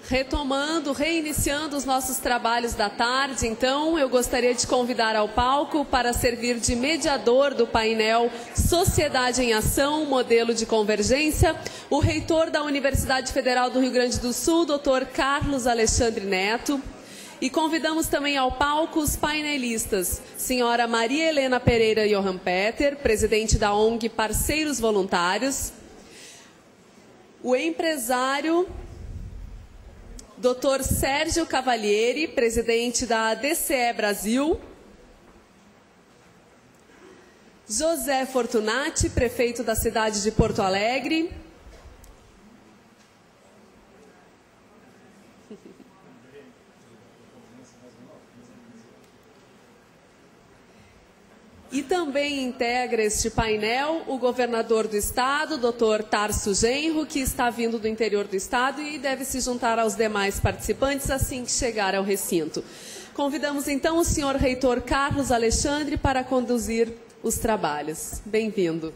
Retomando, reiniciando os nossos trabalhos da tarde, então, eu gostaria de convidar ao palco para servir de mediador do painel Sociedade em Ação, Modelo de Convergência, o reitor da Universidade Federal do Rio Grande do Sul, Dr. Carlos Alexandre Neto. E convidamos também ao palco os painelistas, senhora Maria Helena Pereira Johan Peter, presidente da ONG Parceiros Voluntários, o empresário Dr. Sérgio Cavalieri, presidente da DCE Brasil. José Fortunati, prefeito da cidade de Porto Alegre. E também integra este painel o governador do estado, Dr. Tarso Genro, que está vindo do interior do estado e deve se juntar aos demais participantes assim que chegar ao recinto. Convidamos então o senhor reitor Carlos Alexandre para conduzir os trabalhos. Bem-vindo.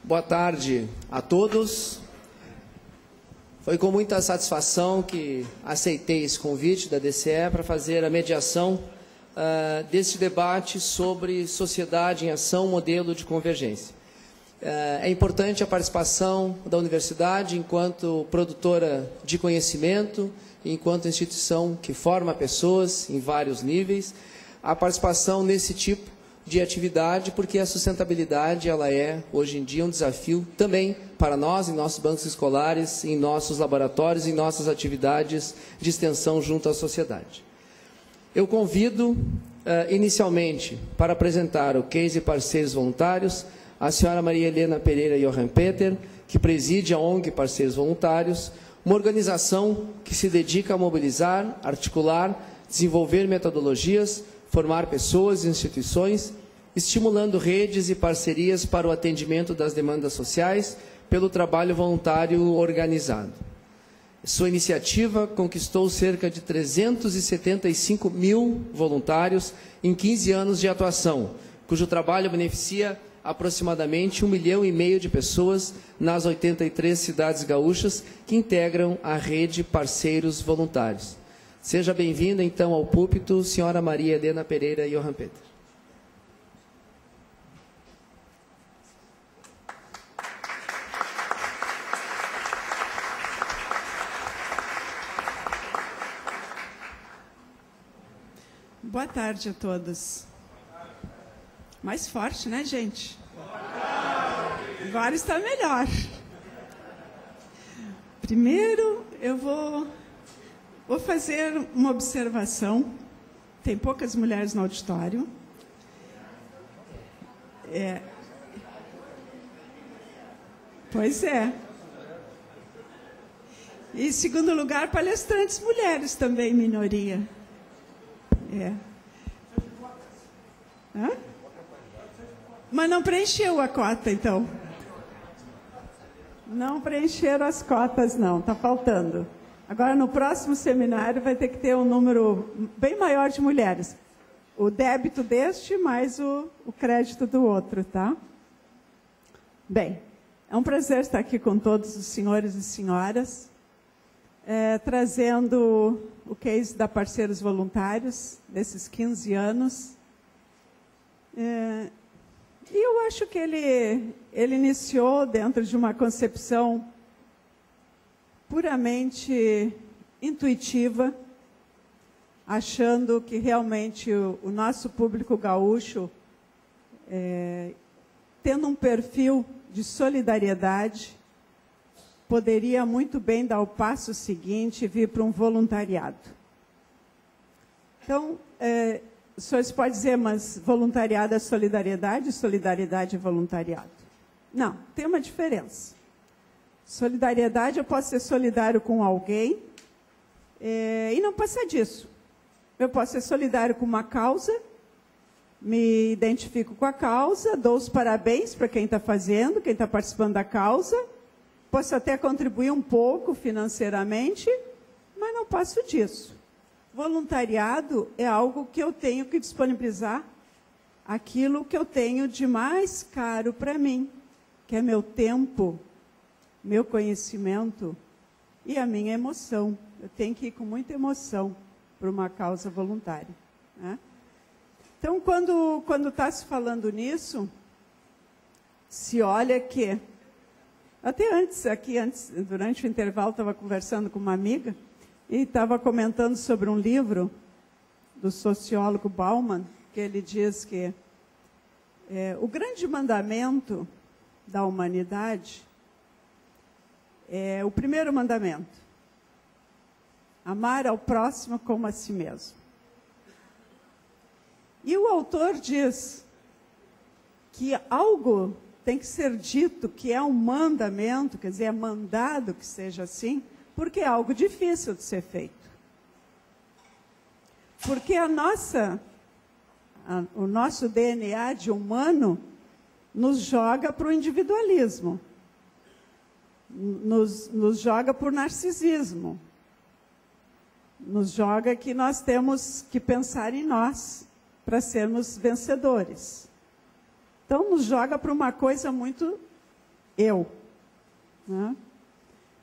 Boa tarde a todos. Foi com muita satisfação que aceitei esse convite da DCE para fazer a mediação deste debate sobre sociedade em ação, modelo de convergência. É importante a participação da universidade enquanto produtora de conhecimento, enquanto instituição que forma pessoas em vários níveis, a participação nesse tipo de atividade, porque a sustentabilidade ela é, hoje em dia, um desafio também para nós, em nossos bancos escolares, em nossos laboratórios, em nossas atividades de extensão junto à sociedade. Eu convido, inicialmente, para apresentar o case Parceiros Voluntários, a senhora Maria Helena Pereira Johan Peter, que preside a ONG Parceiros Voluntários, uma organização que se dedica a mobilizar, articular, desenvolver metodologias, formar pessoas e instituições, estimulando redes e parcerias para o atendimento das demandas sociais pelo trabalho voluntário organizado. Sua iniciativa conquistou cerca de 375 mil voluntários em 15 anos de atuação, cujo trabalho beneficia aproximadamente 1,5 milhão de pessoas nas 83 cidades gaúchas que integram a rede Parceiros Voluntários. Seja bem-vinda, então, ao púlpito, senhora Maria Helena Pereira Johan Peter. Boa tarde a todos. Mais forte, né, gente? Agora está melhor. Primeiro, eu vou fazer uma observação. Tem poucas mulheres no auditório. Pois é. E, em segundo lugar, palestrantes mulheres também, minoria. Hã? Mas não preencheu a cota, então. Não preencheram as cotas, não. Está faltando. Agora, no próximo seminário, vai ter que ter um número bem maior de mulheres. O débito deste mais o crédito do outro, tá? Bem, é um prazer estar aqui com todos os senhores e senhoras, trazendo o case da Parceiros Voluntários, desses 15 anos. E eu acho que ele iniciou dentro de uma concepção puramente intuitiva, achando que realmente o nosso público gaúcho, tendo um perfil de solidariedade, poderia muito bem dar o passo seguinte e vir para um voluntariado. Então, os senhores podem dizer, mas voluntariado é solidariedade, solidariedade é voluntariado. Não, tem uma diferença. Solidariedade, eu posso ser solidário com alguém e não passar disso. Eu posso ser solidário com uma causa, me identifico com a causa, dou os parabéns para quem está fazendo, quem está participando da causa, posso até contribuir um pouco financeiramente, mas não passo disso. Voluntariado é algo que eu tenho que disponibilizar aquilo que eu tenho de mais caro para mim, que é meu tempo, meu conhecimento e a minha emoção. Eu tenho que ir com muita emoção para uma causa voluntária, né? Então, quando está se falando nisso, se olha que... Até antes, durante o intervalo, estava conversando com uma amiga e estava comentando sobre um livro do sociólogo Bauman, que ele diz que o grande mandamento da humanidade é o primeiro mandamento: amar ao próximo como a si mesmo. E o autor diz que algo tem que ser dito que é um mandamento, quer dizer, é mandado que seja assim, porque é algo difícil de ser feito. Porque o nosso DNA de humano nos joga para o individualismo, nos joga para o narcisismo, nos joga que nós temos que pensar em nós para sermos vencedores. Então, nos joga para uma coisa muito eu, né?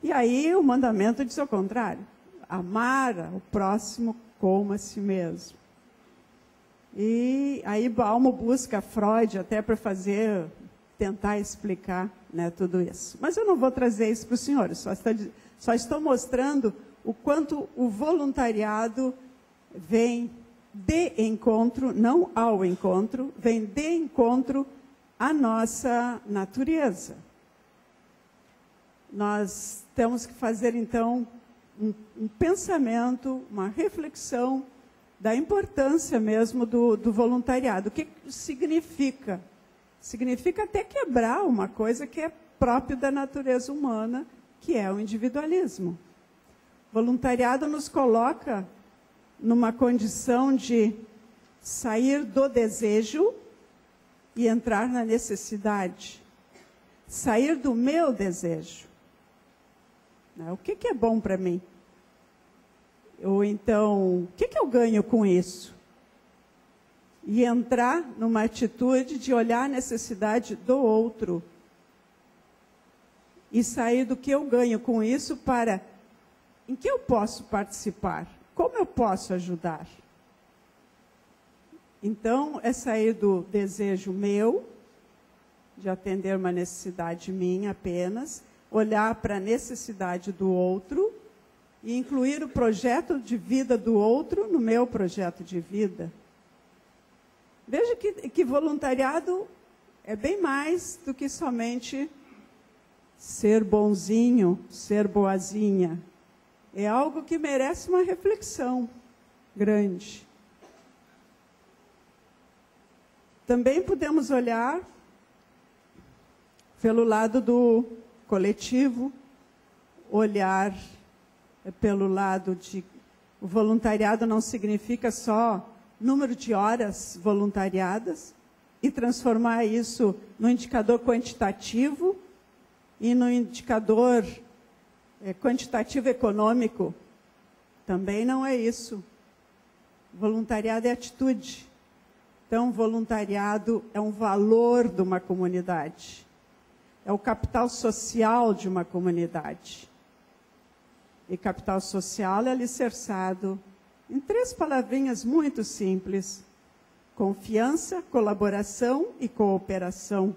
E aí o mandamento diz ao contrário: amar o próximo como a si mesmo. E aí Bauman busca Freud até para tentar explicar, né, tudo isso. Mas eu não vou trazer isso para os senhores, só estou mostrando o quanto o voluntariado vem de encontro, não ao encontro, vem de encontro à nossa natureza. Nós temos que fazer, então, um pensamento, uma reflexão da importância mesmo do voluntariado. O que significa? Significa até quebrar uma coisa que é própria da natureza humana, que é o individualismo. Voluntariado nos coloca numa condição de sair do desejo e entrar na necessidade. Sair do meu desejo. O que é bom para mim? Ou então, o que eu ganho com isso? E entrar numa atitude de olhar a necessidade do outro. E sair do que eu ganho com isso para em que eu posso participar? Como eu posso ajudar? Então, é sair do desejo meu, de atender uma necessidade minha apenas, olhar para a necessidade do outro e incluir o projeto de vida do outro no meu projeto de vida. Veja que voluntariado é bem mais do que somente ser bonzinho, ser boazinha. É algo que merece uma reflexão grande. Também podemos olhar pelo lado do coletivo, olhar pelo lado de... O voluntariado não significa só número de horas voluntariadas e transformar isso no indicador quantitativo e no indicador quantitativo econômico. Também não é isso. Voluntariado é atitude. Então, voluntariado é um valor de uma comunidade. É o capital social de uma comunidade. E capital social é alicerçado em 3 palavrinhas muito simples: confiança, colaboração e cooperação.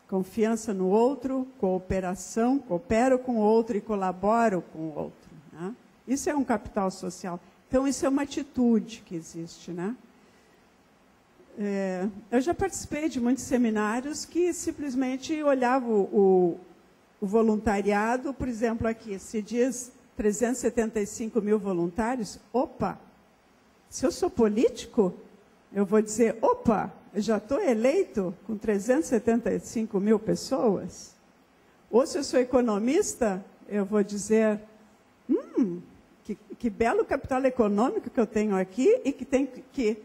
Confiança no outro, cooperação, coopero com o outro e colaboro com o outro, né? Isso é um capital social. Então, isso é uma atitude que existe, né? Eu já participei de muitos seminários que simplesmente olhavam o voluntariado, por exemplo, aqui, se diz 375 mil voluntários. Opa! Se eu sou político, eu vou dizer, opa, eu já estou eleito com 375 mil pessoas. Ou se eu sou economista, eu vou dizer, que belo capital econômico que eu tenho aqui e que tem que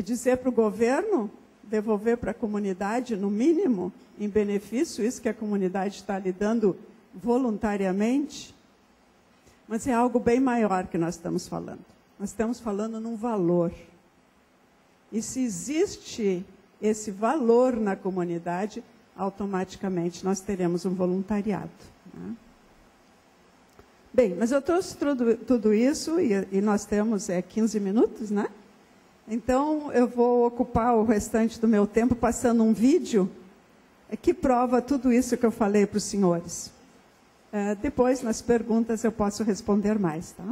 dizer para o governo, devolver para a comunidade, no mínimo, em benefício, isso que a comunidade está lhe dando voluntariamente. Mas é algo bem maior que nós estamos falando. Nós estamos falando num valor. E se existe esse valor na comunidade, automaticamente nós teremos um voluntariado, né? Bem, mas eu trouxe tudo isso e nós temos 15 minutos, né? Então, eu vou ocupar o restante do meu tempo passando um vídeo que prova tudo isso que eu falei para os senhores. Depois, nas perguntas, eu posso responder mais, tá?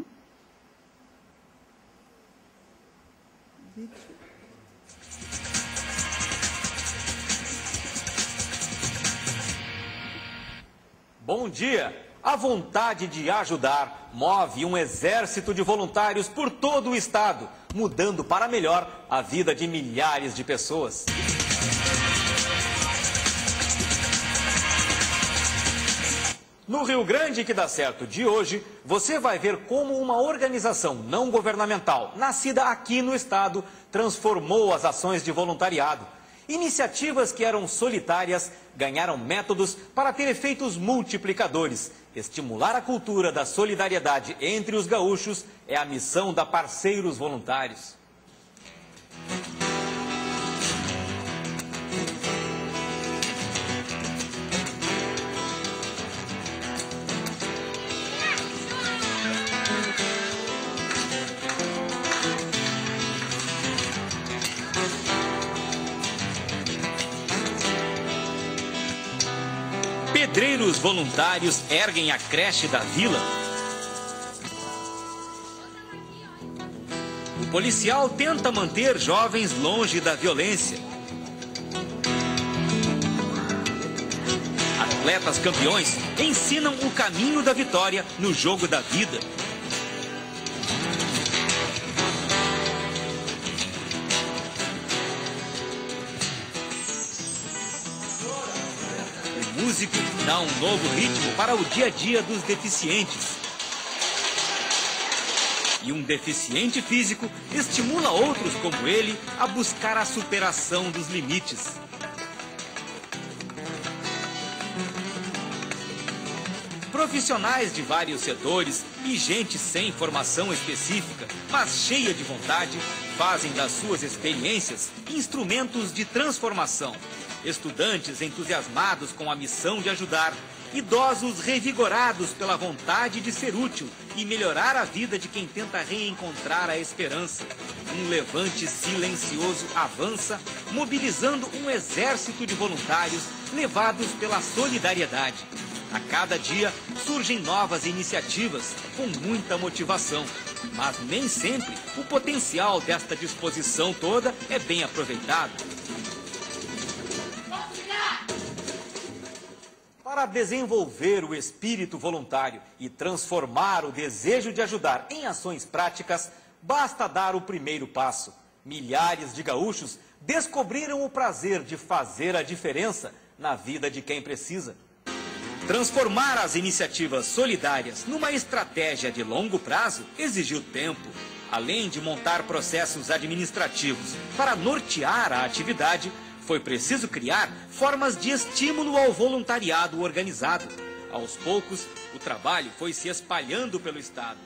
Vídeo. Bom dia! A vontade de ajudar move um exército de voluntários por todo o estado, mudando para melhor a vida de milhares de pessoas. No Rio Grande que dá certo de hoje, você vai ver como uma organização não governamental, nascida aqui no estado, transformou as ações de voluntariado. Iniciativas que eram solitárias ganharam métodos para ter efeitos multiplicadores. Estimular a cultura da solidariedade entre os gaúchos é a missão da Parceiros Voluntários. Pedreiros voluntários erguem a creche da vila. O policial tenta manter jovens longe da violência. Atletas campeões ensinam o caminho da vitória no jogo da vida. O músico dá um novo ritmo para o dia a dia dos deficientes. E um deficiente físico estimula outros como ele a buscar a superação dos limites. Profissionais de vários setores e gente sem formação específica, mas cheia de vontade, fazem das suas experiências instrumentos de transformação. Estudantes entusiasmados com a missão de ajudar, idosos revigorados pela vontade de ser útil e melhorar a vida de quem tenta reencontrar a esperança. Um levante silencioso avança, mobilizando um exército de voluntários levados pela solidariedade. A cada dia surgem novas iniciativas com muita motivação, mas nem sempre o potencial desta disposição toda é bem aproveitado. Para desenvolver o espírito voluntário e transformar o desejo de ajudar em ações práticas, basta dar o primeiro passo. Milhares de gaúchos descobriram o prazer de fazer a diferença na vida de quem precisa. Transformar as iniciativas solidárias numa estratégia de longo prazo exigiu tempo. Além de montar processos administrativos para nortear a atividade, foi preciso criar formas de estímulo ao voluntariado organizado. Aos poucos, o trabalho foi se espalhando pelo estado.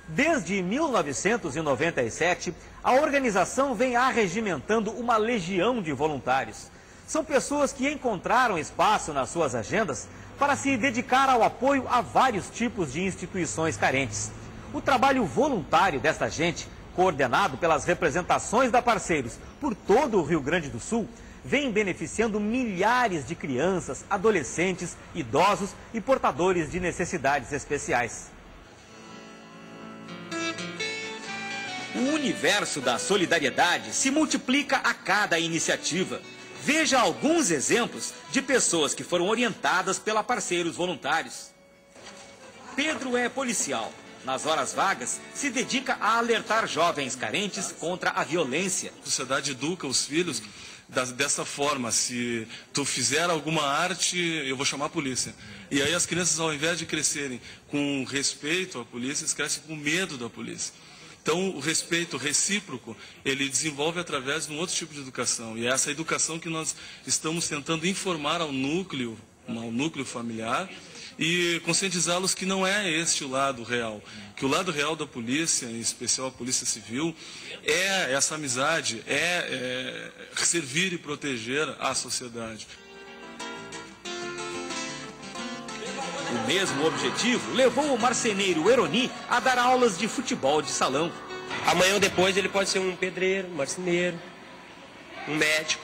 Desde 1997, a organização vem arregimentando uma legião de voluntários. São pessoas que encontraram espaço nas suas agendas para se dedicar ao apoio a vários tipos de instituições carentes. O trabalho voluntário desta gente, coordenado pelas representações da Parceiros por todo o Rio Grande do Sul, vem beneficiando milhares de crianças, adolescentes, idosos e portadores de necessidades especiais. O universo da solidariedade se multiplica a cada iniciativa. Veja alguns exemplos de pessoas que foram orientadas pela Parceiros Voluntários. Pedro é policial. Nas horas vagas, se dedica a alertar jovens carentes contra a violência. A sociedade educa os filhos dessa forma: se tu fizer alguma arte, eu vou chamar a polícia. E aí as crianças, ao invés de crescerem com respeito à polícia, eles crescem com medo da polícia. Então, o respeito recíproco, ele desenvolve através de um outro tipo de educação. E é essa educação que nós estamos tentando informar ao núcleo familiar, e conscientizá-los que não é este o lado real, que o lado real da polícia, em especial a Polícia Civil, é essa amizade, é servir e proteger a sociedade. O mesmo objetivo levou o marceneiro Eroni a dar aulas de futebol de salão. Amanhã ou depois ele pode ser um pedreiro, um marceneiro, um médico,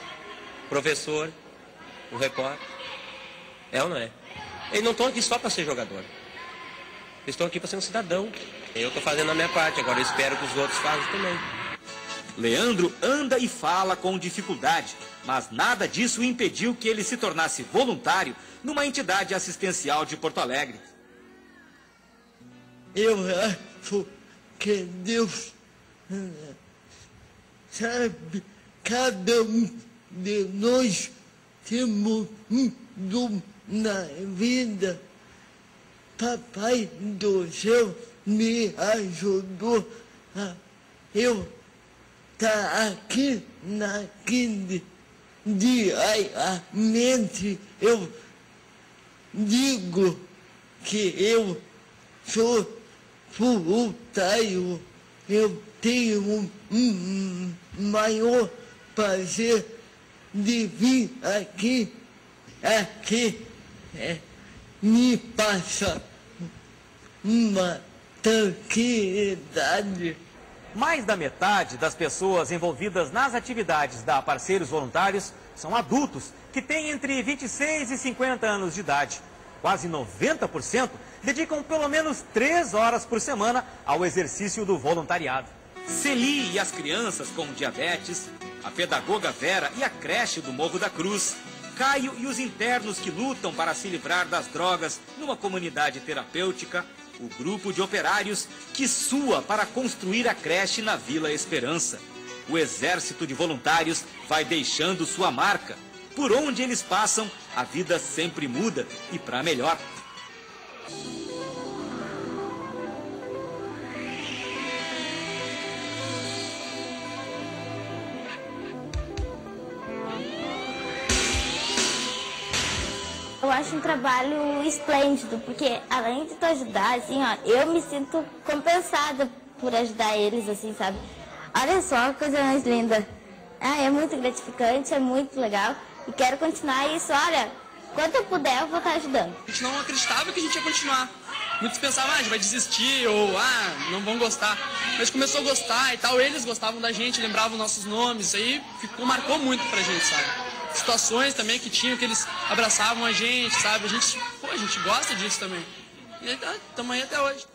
professor, um repórter. É ou não é? Eles não estão aqui só para ser jogador. Eles estão aqui para ser um cidadão. Eu estou fazendo a minha parte, agora eu espero que os outros façam também. Leandro anda e fala com dificuldade, mas nada disso impediu que ele se tornasse voluntário numa entidade assistencial de Porto Alegre. Eu acho que Deus sabe, cada um de nós temos um dom na vida. Papai do céu me ajudou a eu estar aqui naquele diariamente. Eu digo que eu sou voluntário. Eu tenho um maior prazer de vir aqui me passa uma tranquilidade. Mais da metade das pessoas envolvidas nas atividades da Parceiros Voluntários são adultos que têm entre 26 e 50 anos de idade. Quase 90% dedicam pelo menos 3 horas por semana ao exercício do voluntariado. Celi e as crianças com diabetes, a pedagoga Vera e a creche do Morro da Cruz, Caio e os internos que lutam para se livrar das drogas numa comunidade terapêutica, o grupo de operários que sua para construir a creche na Vila Esperança. O exército de voluntários vai deixando sua marca. Por onde eles passam, a vida sempre muda e para melhor. Eu acho um trabalho esplêndido, porque além de tu ajudar, assim, ó, eu me sinto compensada por ajudar eles, assim, sabe? Olha só que coisa mais linda. É muito gratificante, é muito legal. E quero continuar isso, olha, quanto eu puder eu vou estar ajudando. A gente não acreditava que a gente ia continuar. Muitos pensavam, a gente vai desistir, ou não vão gostar. Mas começou a gostar e tal, eles gostavam da gente, lembravam nossos nomes, isso aí marcou muito pra gente, sabe? Situações também que tinham, que eles abraçavam a gente, sabe? A gente gosta disso também. E estamos aí até hoje.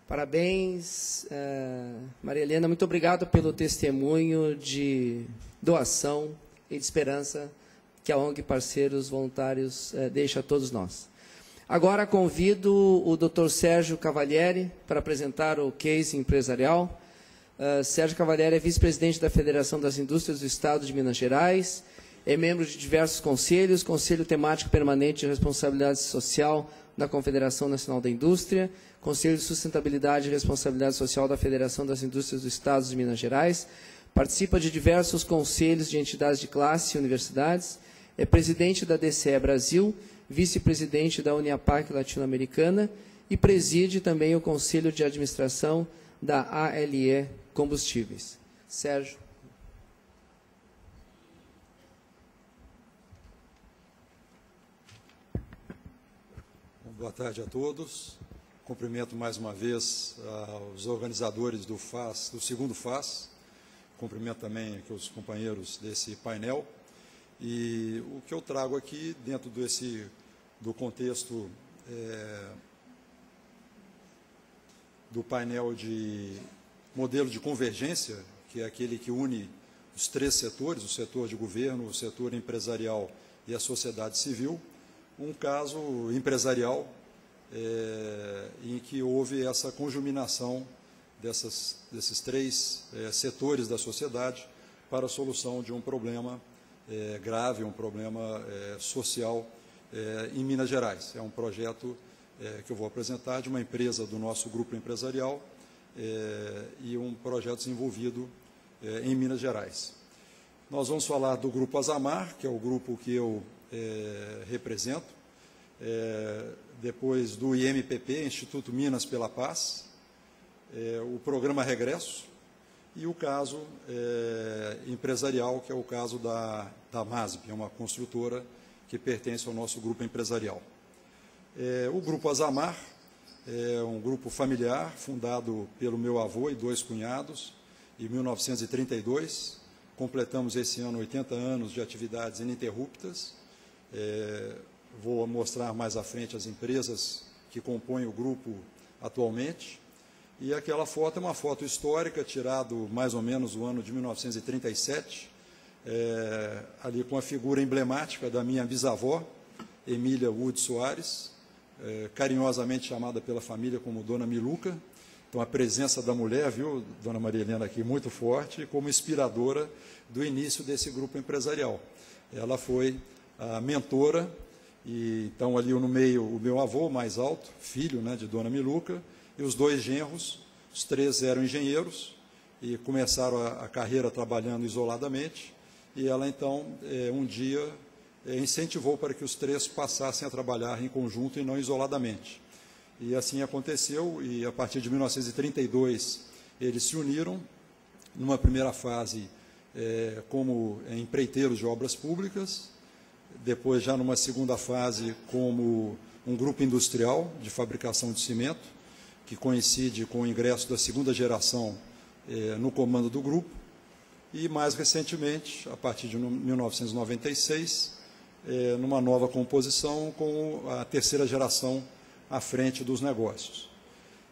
Parabéns, Maria Helena, muito obrigado pelo testemunho de doação e de esperança que a ONG Parceiros Voluntários deixa a todos nós. Agora convido o Dr. Sérgio Cavalieri para apresentar o case empresarial. Sérgio Cavalieri é vice-presidente da Federação das Indústrias do Estado de Minas Gerais, é membro de diversos conselhos, Conselho Temático Permanente de Responsabilidade Social da Confederação Nacional da Indústria, Conselho de Sustentabilidade e Responsabilidade Social da Federação das Indústrias do Estado de Minas Gerais, participa de diversos conselhos de entidades de classe e universidades, é presidente da DCE Brasil, vice-presidente da Uniapac Latino-Americana e preside também o Conselho de Administração da ALE Combustíveis. Sérgio. Boa tarde a todos. Cumprimento mais uma vez os organizadores do FAS, do segundo FAS. Cumprimento também aqui os companheiros desse painel. E o que eu trago aqui, dentro do contexto do painel de modelo de convergência, que é aquele que une os três setores, o setor de governo, o setor empresarial e a sociedade civil, um caso empresarial em que houve essa conjuminação desses três setores da sociedade para a solução de um problema grave, um problema social em Minas Gerais. É um projeto que eu vou apresentar de uma empresa do nosso grupo empresarial e um projeto desenvolvido em Minas Gerais. Nós vamos falar do Grupo Azamar, que é o grupo que eu represento, depois do IMPP, Instituto Minas pela Paz, o Programa Regresso e o caso empresarial, que é o caso da MASB, é uma construtora que pertence ao nosso grupo empresarial. O Grupo Azamar é um grupo familiar fundado pelo meu avô e 2 cunhados, em 1932. Completamos esse ano 80 anos de atividades ininterruptas. Vou mostrar mais à frente as empresas que compõem o grupo atualmente. E aquela foto é uma foto histórica, tirada mais ou menos no ano de 1937, ali com a figura emblemática da minha bisavó, Emília Wood Soares, carinhosamente chamada pela família como Dona Miluca. Então, a presença da mulher, viu, Dona Maria Helena, aqui muito forte, como inspiradora do início desse grupo empresarial. Ela foi a mentora, e então ali no meio o meu avô, mais alto, filho, né, de Dona Miluca, e os 2 genros, os 3 eram engenheiros, e começaram a carreira trabalhando isoladamente, e ela então, um dia, incentivou para que os 3 passassem a trabalhar em conjunto e não isoladamente. E assim aconteceu, e a partir de 1932 eles se uniram, numa primeira fase como empreiteiros de obras públicas, depois já numa segunda fase como um grupo industrial de fabricação de cimento, que coincide com o ingresso da 2ª geração no comando do grupo, e mais recentemente, a partir de 1996, numa nova composição com a 3ª geração à frente dos negócios.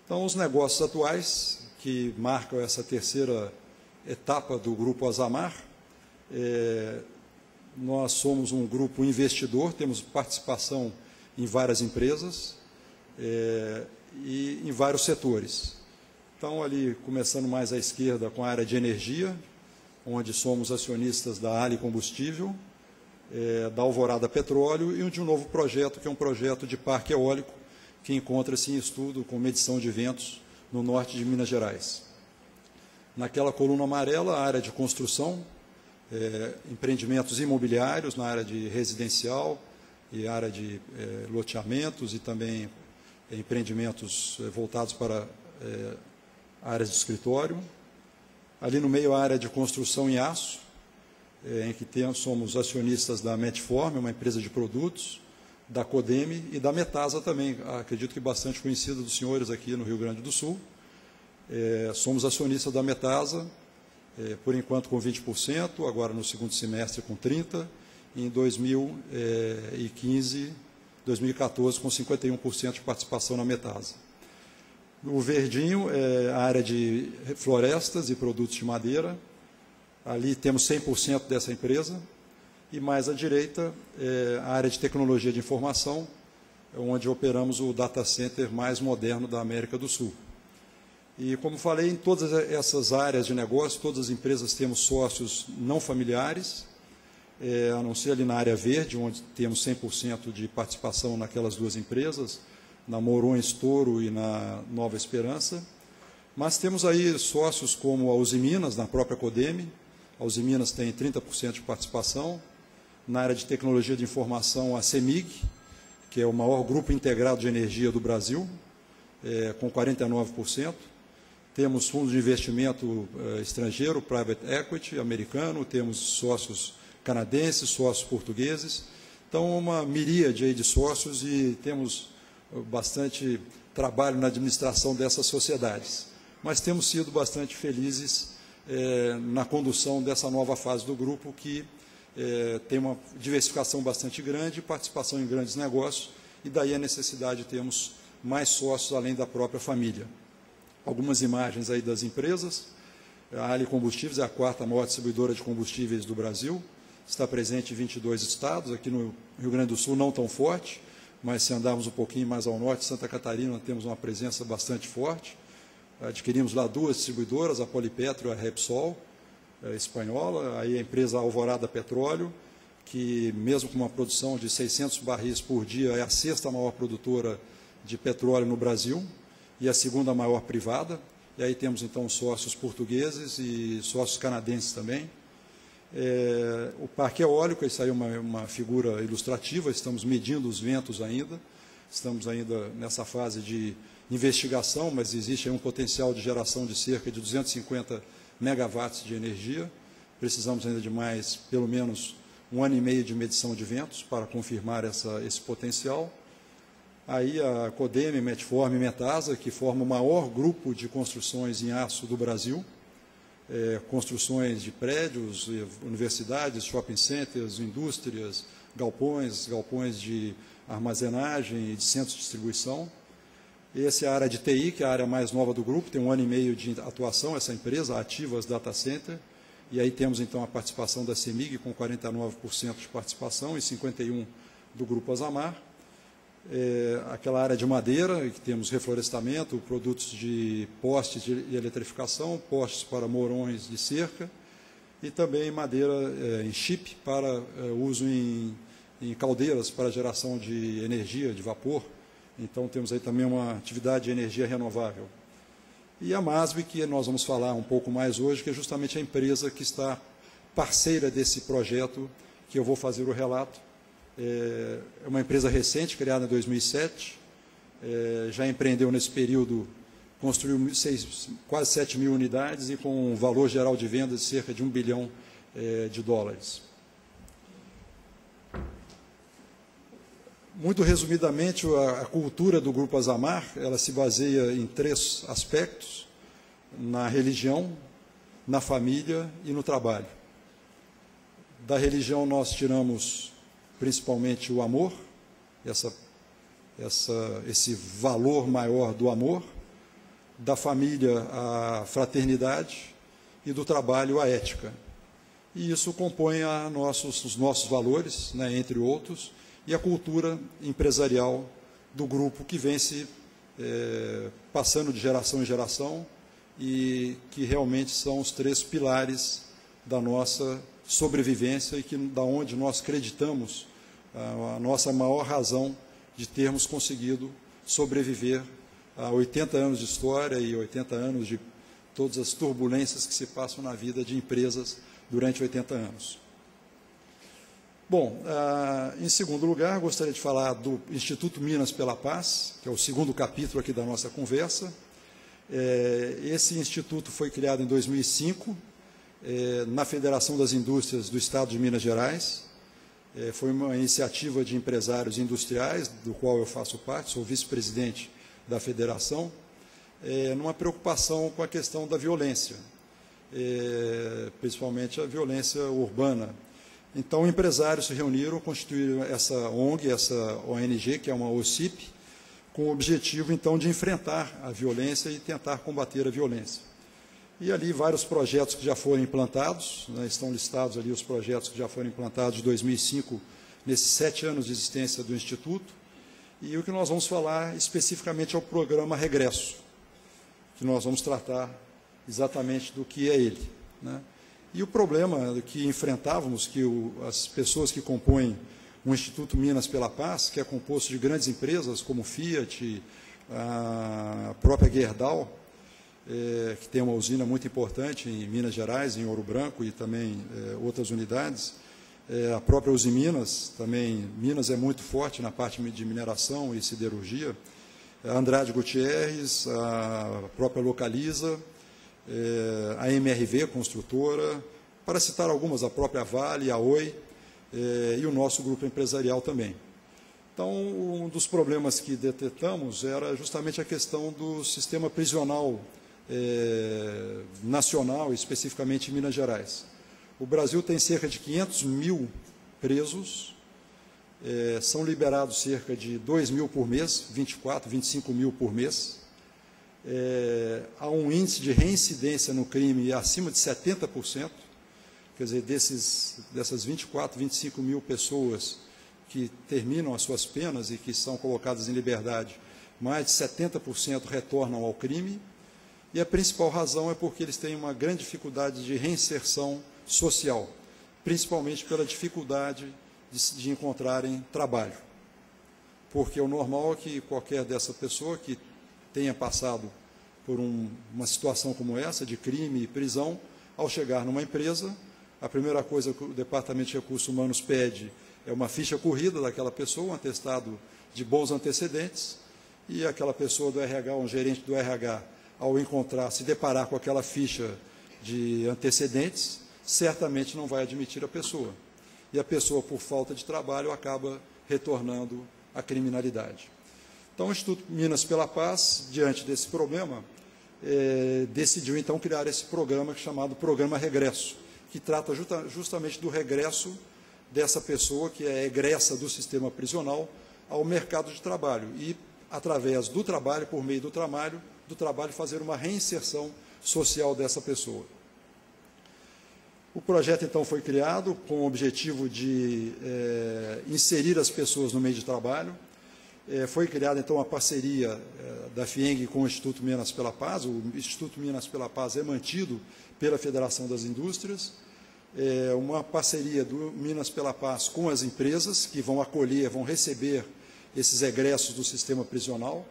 Então, os negócios atuais, que marcam essa 3ª etapa do Grupo Azamar, nós somos um grupo investidor, temos participação em várias empresas e em vários setores. Então, ali, começando mais à esquerda, com a área de energia, onde somos acionistas da Ali Combustível, da Alvorada Petróleo e de um novo projeto, que é um projeto de parque eólico, que encontra-se em estudo com medição de ventos no norte de Minas Gerais. Naquela coluna amarela, a área de construção, empreendimentos imobiliários na área de residencial e área de loteamentos e também empreendimentos voltados para áreas de escritório. Ali no meio, a área de construção em aço, em que somos acionistas da Metform, uma empresa de produtos, da Codeme e da Metasa também, acredito que bastante conhecida dos senhores aqui no Rio Grande do Sul. Somos acionistas da Metasa, por enquanto com 20%, agora no 2º semestre com 30%, e em 2014 com 51% de participação na Metasa. O verdinho é a área de florestas e produtos de madeira, ali temos 100% dessa empresa, e mais à direita, a área de tecnologia de informação, onde operamos o data center mais moderno da América do Sul. E, como falei, em todas essas áreas de negócio, todas as empresas temos sócios não familiares, a não ser ali na área verde, onde temos 100% de participação naquelas 2 empresas, na Mourões Toro e na Nova Esperança. Mas temos aí sócios como a Usiminas, na própria Codeme. A Usiminas tem 30% de participação. Na área de tecnologia de informação, a CEMIG, que é o maior grupo integrado de energia do Brasil, com 49%. Temos fundos de investimento estrangeiro, private equity, americano, temos sócios canadenses, sócios portugueses. Então, uma miríade aí de sócios e temos bastante trabalho na administração dessas sociedades. Mas temos sido bastante felizes na condução dessa nova fase do grupo, que tem uma diversificação bastante grande, participação em grandes negócios, e daí a necessidade de termos mais sócios além da própria família. Algumas imagens aí das empresas. A Ali Combustíveis é a 4ª maior distribuidora de combustíveis do Brasil, está presente em 22 estados, aqui no Rio Grande do Sul não tão forte, mas se andarmos um pouquinho mais ao norte, Santa Catarina, temos uma presença bastante forte. Adquirimos lá 2 distribuidoras, a Polipetro e a Repsol, espanhola, aí a empresa Alvorada Petróleo, que mesmo com uma produção de 600 barris por dia, é a 6ª maior produtora de petróleo no Brasil e a 2ª maior privada. E aí temos, então, sócios portugueses e sócios canadenses também. O parque eólico, isso aí é uma figura ilustrativa, estamos medindo os ventos ainda, estamos ainda nessa fase de investigação, mas existe aí um potencial de geração de cerca de 250 megawatts de energia. Precisamos ainda de mais, pelo menos, 1 ano e meio de medição de ventos para confirmar esse potencial. Aí a Codeme, Metform e Metasa, que formam o maior grupo de construções em aço do Brasil, construções de prédios, universidades, shopping centers, indústrias, galpões de armazenagem e de centros de distribuição. Essa é a área de TI, que é a área mais nova do grupo, tem 1 ano e meio de atuação, essa empresa, a Ativas Data Center, e aí temos então a participação da CEMIG com 49% de participação e 51% do Grupo Azamar. Aquela área de madeira, que temos reflorestamento, produtos de postes de eletrificação, postes para morões de cerca, e também madeira em chip para uso em caldeiras para geração de energia, de vapor. Então, temos aí também uma atividade de energia renovável. E a MASB, que nós vamos falar um pouco mais hoje, que é justamente a empresa que está parceira desse projeto, que eu vou fazer o relato. É uma empresa recente, criada em 2007, já empreendeu nesse período, construiu quase 7 mil unidades e com um valor geral de vendas de cerca de $1 bilhão de dólares. Muito resumidamente, a cultura do Grupo Azamar, ela se baseia em 3 aspectos: na religião, na família e no trabalho. Da religião nós tiramos principalmente o amor, esse valor maior do amor, da família a fraternidade e do trabalho a ética. E isso compõe os nossos valores, né, entre outros, e a cultura empresarial do grupo que vem se passando de geração em geração e que realmente são os 3 pilares da nossa sobrevivência e da onde nós acreditamos a nossa maior razão de termos conseguido sobreviver a 80 anos de história e 80 anos de todas as turbulências que se passam na vida de empresas durante 80 anos. Bom, em segundo lugar, gostaria de falar do Instituto Minas pela Paz, que é o 2º capítulo aqui da nossa conversa. Esse instituto foi criado em 2005, na Federação das Indústrias do Estado de Minas Gerais. Foi uma iniciativa de empresários industriais, do qual eu faço parte, sou vice-presidente da federação, numa preocupação com a questão da violência, principalmente a violência urbana. Então, empresários se reuniram, constituíram essa ONG, essa ONG, que é uma OCIP, com o objetivo, então, de enfrentar a violência e tentar combater a violência. E ali vários projetos que já foram implantados, né, estão listados ali os projetos que já foram implantados de 2005, nesses 7 anos de existência do Instituto. E o que nós vamos falar especificamente é o programa Regresso, que nós vamos tratar exatamente do que é ele, né? E o problema que enfrentávamos, que as pessoas que compõem o Instituto Minas pela Paz, que é composto de grandes empresas como Fiat, a própria Gerdau, que tem uma usina muito importante em Minas Gerais, em Ouro Branco, e também outras unidades, a própria Usiminas, também Minas é muito forte na parte de mineração e siderurgia, a Andrade Gutierrez, a própria Localiza, a MRV, construtora, para citar algumas, a própria Vale, a Oi, e o nosso grupo empresarial também. Então, um dos problemas que detectamos era justamente a questão do sistema prisional nacional, especificamente em Minas Gerais. O Brasil tem cerca de 500 mil presos, são liberados cerca de 2 mil por mês, 24, 25 mil por mês. Há um índice de reincidência no crime acima de 70%, quer dizer, dessas 24, 25 mil pessoas que terminam as suas penas e que são colocadas em liberdade, mais de 70% retornam ao crime, e a principal razão é porque eles têm uma grande dificuldade de reinserção social, principalmente pela dificuldade de encontrarem trabalho. Porque o normal é que qualquer dessa pessoa que tenha passado por uma situação como essa, de crime e prisão, ao chegar numa empresa, a primeira coisa que o Departamento de Recursos Humanos pede é uma ficha corrida daquela pessoa, um atestado de bons antecedentes, e aquela pessoa do RH, um gerente do RH, ao se deparar com aquela ficha de antecedentes, certamente não vai admitir a pessoa. E a pessoa, por falta de trabalho, acaba retornando à criminalidade. Então, o Instituto Minas pela Paz, diante desse problema, decidiu, então, criar esse programa chamado Programa Regresso, que trata justamente do regresso dessa pessoa que é egressa do sistema prisional ao mercado de trabalho e, através do trabalho, por meio do trabalho, fazer uma reinserção social dessa pessoa. O projeto, então, foi criado com o objetivo de inserir as pessoas no meio de trabalho. Foi criada, então, uma parceria da FIENG com o Instituto Minas pela Paz. O Instituto Minas pela Paz é mantido pela Federação das Indústrias. Uma parceria do Minas pela Paz com as empresas, que vão acolher, vão receber esses egressos do sistema prisional.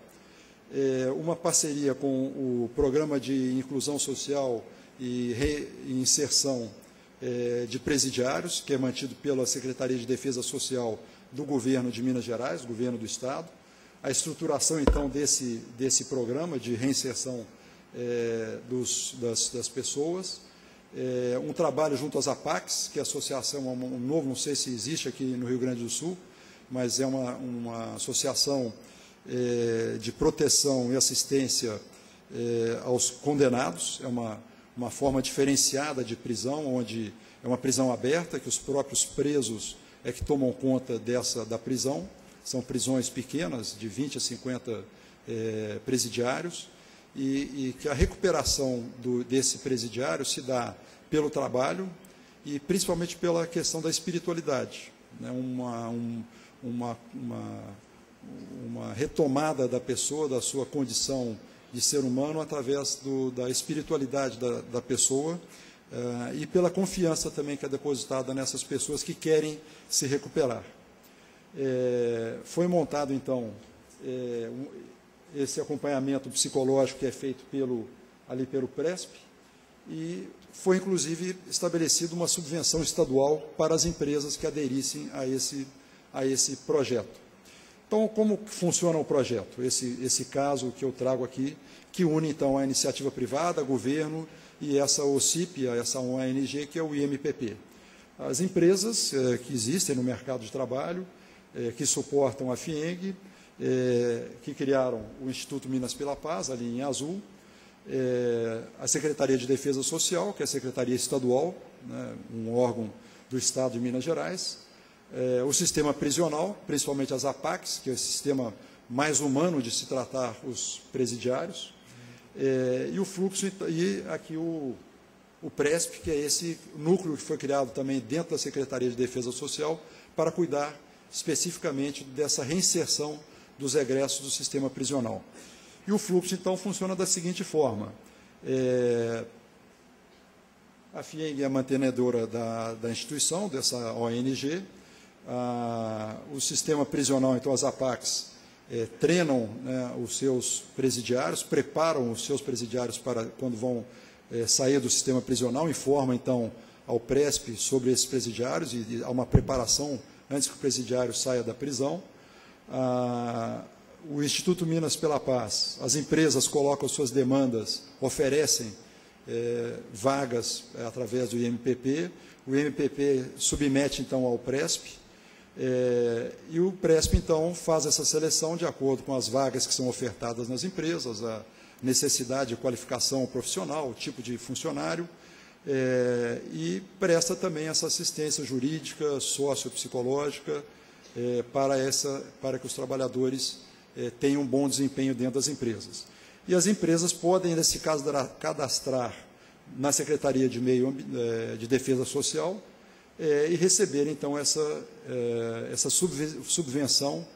Uma parceria com o Programa de Inclusão Social e Reinserção de Presidiários, que é mantido pela Secretaria de Defesa Social do Governo de Minas Gerais, Governo do Estado. A estruturação, então, desse programa de reinserção das pessoas. Um trabalho junto às APACs, que é a associação, um novo, não sei se existe aqui no Rio Grande do Sul, mas é uma associação de proteção e assistência aos condenados. É uma forma diferenciada de prisão, onde é uma prisão aberta, que os próprios presos é que tomam conta da prisão. São prisões pequenas, de 20 a 50 presidiários, e que a recuperação desse presidiário se dá pelo trabalho e principalmente pela questão da espiritualidade, né? Uma retomada da pessoa, da sua condição de ser humano, através da espiritualidade da pessoa e pela confiança também que é depositada nessas pessoas que querem se recuperar. Foi montado, então, esse acompanhamento psicológico que é feito pelo PRESP, e foi, inclusive, estabelecida uma subvenção estadual para as empresas que aderissem a esse projeto. Então, como funciona o projeto? Esse caso que eu trago aqui, que une, então, a iniciativa privada, governo e essa OCIP, essa ONG, que é o IMPP. As empresas que existem no mercado de trabalho, que suportam a FIENG, que criaram o Instituto Minas pela Paz, ali em azul, a Secretaria de Defesa Social, que é a Secretaria Estadual, né, um órgão do Estado de Minas Gerais, o sistema prisional, principalmente as APACs, que é o sistema mais humano de se tratar os presidiários, e o fluxo, e aqui o PRESP, que é esse núcleo que foi criado também dentro da Secretaria de Defesa Social, para cuidar especificamente dessa reinserção dos egressos do sistema prisional. E o fluxo, então, funciona da seguinte forma. A FIENG é a mantenedora da instituição, dessa ONG. O sistema prisional, então, as APACs, treinam, né, os seus presidiários, preparam os seus presidiários para quando vão sair do sistema prisional, informam, então, ao PRESP sobre esses presidiários, e há uma preparação antes que o presidiário saia da prisão. O Instituto Minas pela Paz, as empresas colocam suas demandas, oferecem vagas através do IMPP, o IMPP submete, então, ao PRESP, e o PRESP, então, faz essa seleção de acordo com as vagas que são ofertadas nas empresas, a necessidade de qualificação profissional, o tipo de funcionário, e presta também essa assistência jurídica, sociopsicológica, para que os trabalhadores tenham um bom desempenho dentro das empresas. E as empresas podem, nesse caso, cadastrar na Secretaria de Defesa Social e receber, então, essa subvenção,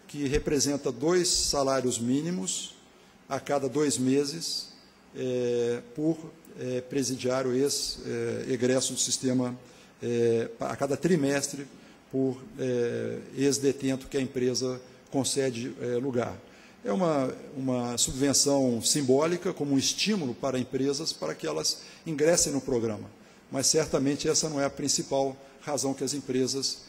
que representa 2 salários mínimos a cada 2 meses por presidiário egresso do sistema, a cada trimestre, por ex-detento que a empresa concede lugar. É uma subvenção simbólica, como um estímulo para empresas para que elas ingressem no programa. Mas, certamente, essa não é a principal razão que as empresas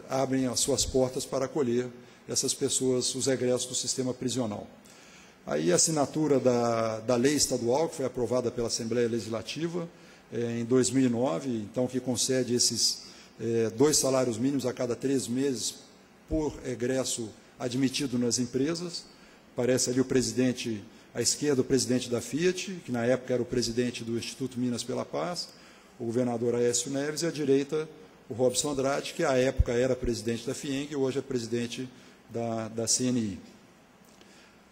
abrem as suas portas para acolher essas pessoas, os egressos do sistema prisional. Aí a assinatura da lei estadual, que foi aprovada pela Assembleia Legislativa em 2009, então, que concede esses 2 salários mínimos a cada 3 meses por egresso admitido nas empresas. Aparece ali o presidente, à esquerda, o presidente da Fiat, que na época era o presidente do Instituto Minas pela Paz, o governador Aécio Neves, e à direita o Robson Andrade, que à época era presidente da FIENG e hoje é presidente da CNI.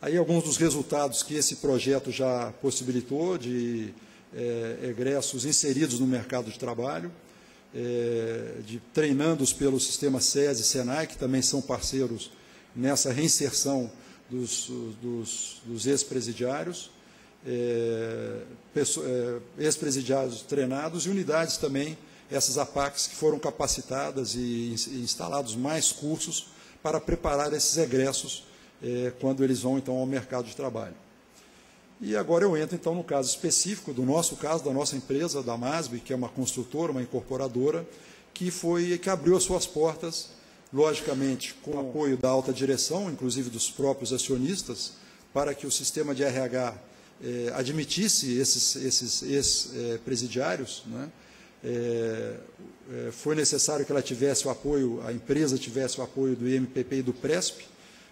Aí alguns dos resultados que esse projeto já possibilitou de egressos inseridos no mercado de trabalho, treinando-os pelo sistema SESI e SENAI, que também são parceiros nessa reinserção dos ex-presidiários, ex-presidiários treinados e unidades também, essas APACs que foram capacitadas e instalados mais cursos para preparar esses egressos quando eles vão, então, ao mercado de trabalho. E agora eu entro, então, no caso específico do nosso caso, da nossa empresa, da MASB, que é uma construtora, uma incorporadora, que abriu as suas portas, logicamente, com o apoio da alta direção, inclusive dos próprios acionistas, para que o sistema de RH admitisse esses ex-presidiários, né? Foi necessário que ela tivesse o apoio, a empresa tivesse o apoio do IMPP e do PRESP,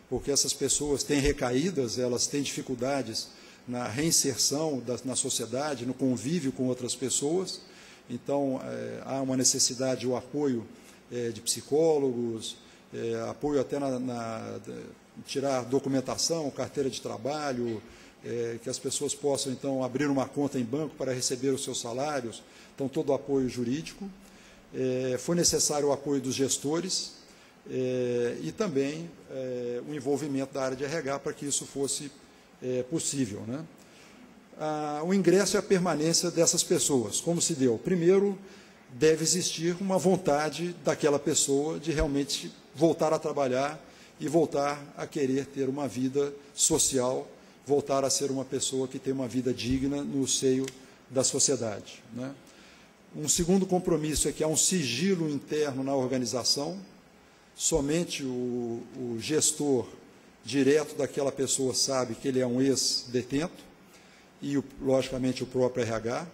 porque essas pessoas têm recaídas, elas têm dificuldades na reinserção na sociedade, no convívio com outras pessoas. Então, há uma necessidade, o apoio de psicólogos, apoio até tirar documentação, carteira de trabalho, que as pessoas possam, então, abrir uma conta em banco para receber os seus salários. Então, todo o apoio jurídico. Foi necessário o apoio dos gestores e também o envolvimento da área de RH para que isso fosse possível, né? O ingresso e a permanência dessas pessoas, como se deu? Primeiro, deve existir uma vontade daquela pessoa de realmente voltar a trabalhar e voltar a querer ter uma vida social, voltar a ser uma pessoa que tem uma vida digna no seio da sociedade, né? Um segundo compromisso é que há um sigilo interno na organização, somente o gestor direto daquela pessoa sabe que ele é um ex-detento e, logicamente, o próprio RH.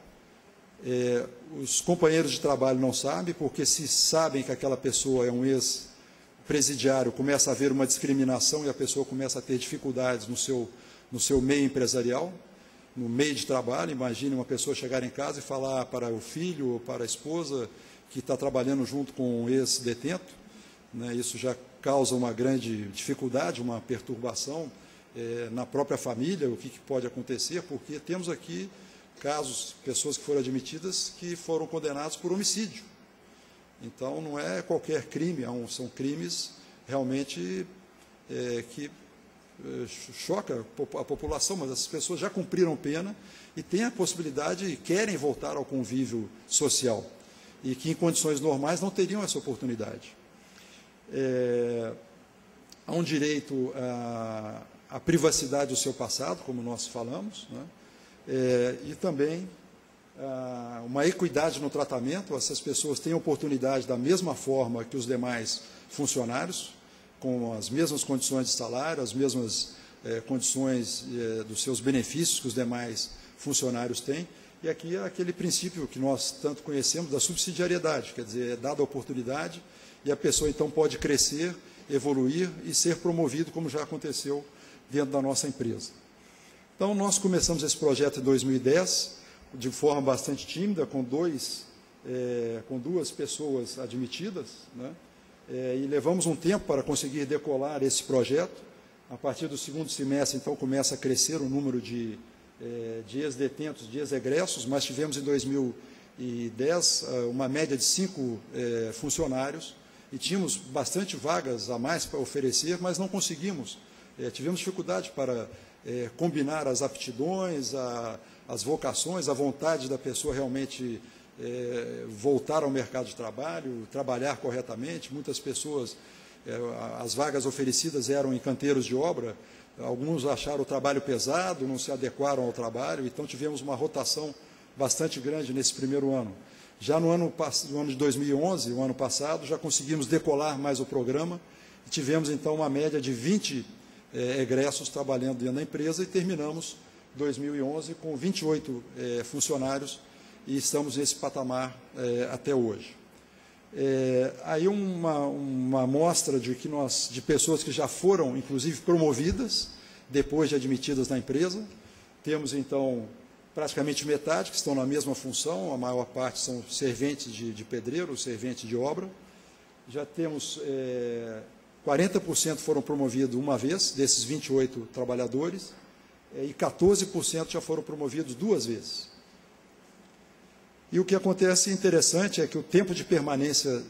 Os companheiros de trabalho não sabem, porque se sabem que aquela pessoa é um ex-presidiário, começa a haver uma discriminação e a pessoa começa a ter dificuldades no seu meio empresarial, no meio de trabalho. Imagine uma pessoa chegar em casa e falar para o filho ou para a esposa que está trabalhando junto com um ex-detento, né? Isso já causa uma grande dificuldade, uma perturbação na própria família, o que pode acontecer, porque temos aqui casos, pessoas que foram admitidas que foram condenadas por homicídio. Então, não é qualquer crime, são crimes realmente que choca a população, mas essas pessoas já cumpriram pena e têm a possibilidade e querem voltar ao convívio social, e que em condições normais não teriam essa oportunidade. Há um direito à privacidade do seu passado, como nós falamos, né? E também uma equidade no tratamento. Essas pessoas têm oportunidade da mesma forma que os demais funcionários, com as mesmas condições de salário, as mesmas condições dos seus benefícios que os demais funcionários têm. E aqui é aquele princípio que nós tanto conhecemos da subsidiariedade, quer dizer, é dada a oportunidade e a pessoa então pode crescer, evoluir e ser promovido, como já aconteceu dentro da nossa empresa. Então, nós começamos esse projeto em 2010, de forma bastante tímida, com duas pessoas admitidas, né? E levamos um tempo para conseguir decolar esse projeto. A partir do segundo semestre, então, começa a crescer o número de ex-detentos, de ex-egressos, mas tivemos em 2010 uma média de 5 funcionários e tínhamos bastante vagas a mais para oferecer, mas não conseguimos. Tivemos dificuldade para combinar as aptidões, as vocações, a vontade da pessoa realmente voltar ao mercado de trabalho, trabalhar corretamente. Muitas pessoas, as vagas oferecidas eram em canteiros de obra, alguns acharam o trabalho pesado, não se adequaram ao trabalho, então tivemos uma rotação bastante grande nesse primeiro ano. Já no ano de 2011, o ano passado, já conseguimos decolar mais o programa e tivemos então uma média de 20 egressos trabalhando dentro da empresa e terminamos 2011 com 28 funcionários e estamos nesse patamar até hoje. Aí uma amostra de pessoas que já foram, inclusive, promovidas depois de admitidas na empresa. Temos, então, praticamente metade que estão na mesma função, a maior parte são serventes de pedreiro, serventes de obra. Já temos 40% foram promovidos uma vez, desses 28 trabalhadores, e 14% já foram promovidos 2 vezes. E o que acontece interessante é que o tempo de permanência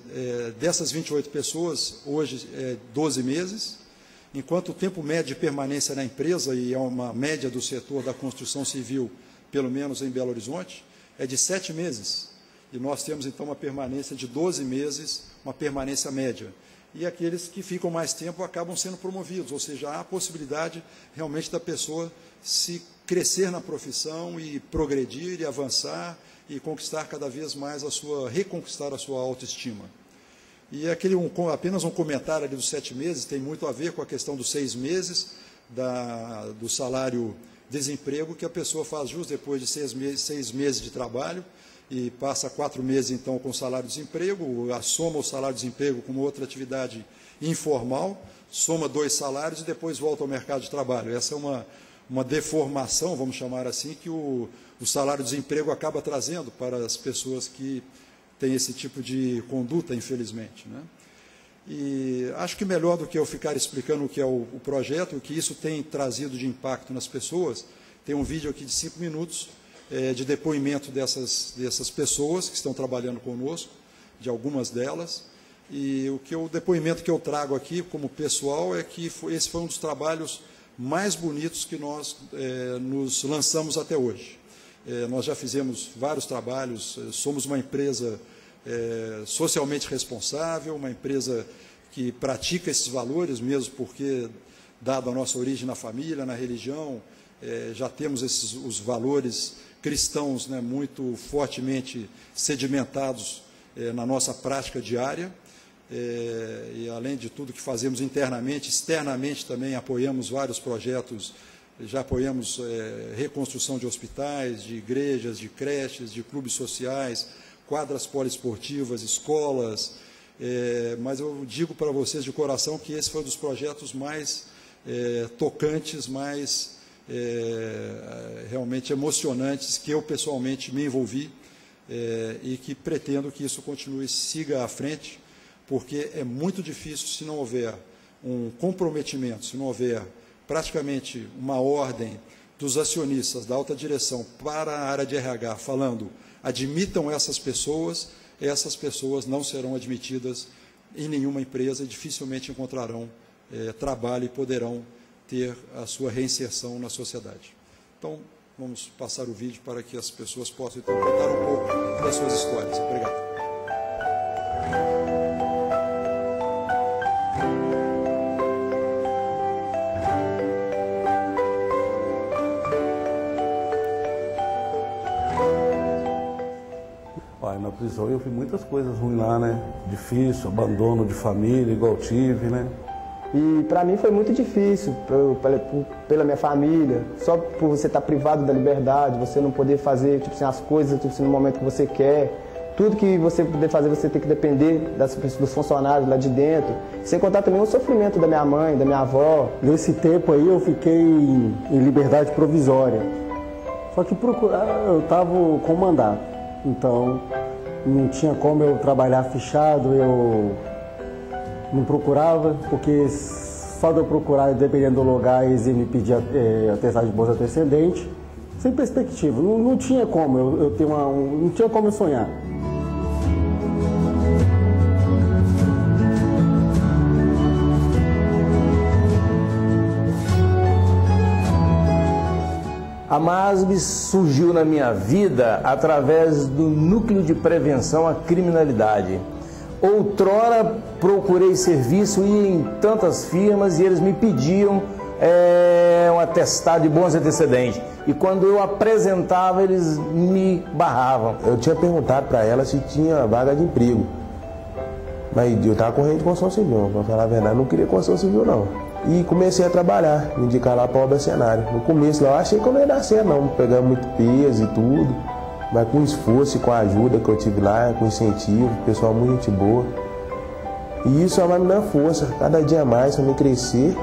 dessas 28 pessoas, hoje, é 12 meses, enquanto o tempo médio de permanência na empresa, e é uma média do setor da construção civil, pelo menos em Belo Horizonte, é de 7 meses. E nós temos, então, uma permanência de 12 meses, uma permanência média. E aqueles que ficam mais tempo acabam sendo promovidos, ou seja, há a possibilidade realmente da pessoa se crescer na profissão e progredir e avançar e conquistar cada vez mais reconquistar a sua autoestima. E apenas um comentário ali dos 7 meses, tem muito a ver com a questão dos 6 meses do salário desemprego, que a pessoa faz justo depois de 6 meses de trabalho, e passa 4 meses, então, com salário-desemprego, soma o salário-desemprego com outra atividade informal, soma 2 salários e depois volta ao mercado de trabalho. Essa é uma deformação, vamos chamar assim, que o salário-desemprego acaba trazendo para as pessoas que têm esse tipo de conduta, infelizmente, né? E acho que melhor do que eu ficar explicando o que é o projeto, o que isso tem trazido de impacto nas pessoas, tem um vídeo aqui de 5 minutos, de depoimento dessas pessoas que estão trabalhando conosco, de algumas delas, e o depoimento que eu trago aqui como pessoal é que esse foi um dos trabalhos mais bonitos que nós nos lançamos até hoje. Nós já fizemos vários trabalhos, somos uma empresa socialmente responsável, uma empresa que pratica esses valores, mesmo porque, dado a nossa origem na família, na religião, já temos os valores cristãos, né, muito fortemente sedimentados na nossa prática diária, e além de tudo que fazemos internamente, externamente também apoiamos vários projetos, já apoiamos reconstrução de hospitais, de igrejas, de creches, de clubes sociais, quadras poliesportivas, escolas, mas eu digo para vocês de coração que esse foi um dos projetos mais tocantes, mais realmente emocionantes que eu pessoalmente me envolvi e que pretendo que isso continue, siga à frente, porque é muito difícil se não houver um comprometimento, se não houver praticamente uma ordem dos acionistas da alta direção para a área de RH falando, admitam essas pessoas não serão admitidas em nenhuma empresa e dificilmente encontrarão trabalho e poderão ter a sua reinserção na sociedade. Então, vamos passar o vídeo para que as pessoas possam então, contar um pouco das suas histórias. Obrigado. Na prisão eu vi muitas coisas ruins lá, né? Difícil, abandono de família, igual eu tive, né? E para mim foi muito difícil, pela minha família, só por você estar privado da liberdade, você não poder fazer tipo assim, as coisas tipo assim, no momento que você quer. Tudo que você puder fazer, você tem que depender dos funcionários lá de dentro. Sem contar também o sofrimento da minha mãe, da minha avó. Nesse tempo aí eu fiquei em liberdade provisória. Só que eu estava com mandato, então não tinha como eu trabalhar fechado, eu não procurava, porque só de eu procurar, dependendo do lugar, eles iam me pedir atestado de bons antecedentes, sem perspectiva, não tinha como não tinha como eu sonhar. A MASB surgiu na minha vida através do Núcleo de Prevenção à Criminalidade. Outrora procurei serviço e ia em tantas firmas e eles me pediam um atestado de bons antecedentes. E quando eu apresentava, eles me barravam. Eu tinha perguntado para ela se tinha vaga de emprego. Mas eu estava correndo de construção civil, para falar a verdade, eu não queria construção civil não. E comecei a trabalhar, me indicar lá para a obra cenário. No começo lá eu achei que eu não ia dar certo não, pegando muito peso e tudo. Mas com esforço e com a ajuda que eu tive lá, com incentivo, pessoal muito gente boa. E isso vai me dar força, cada dia mais para me crescer.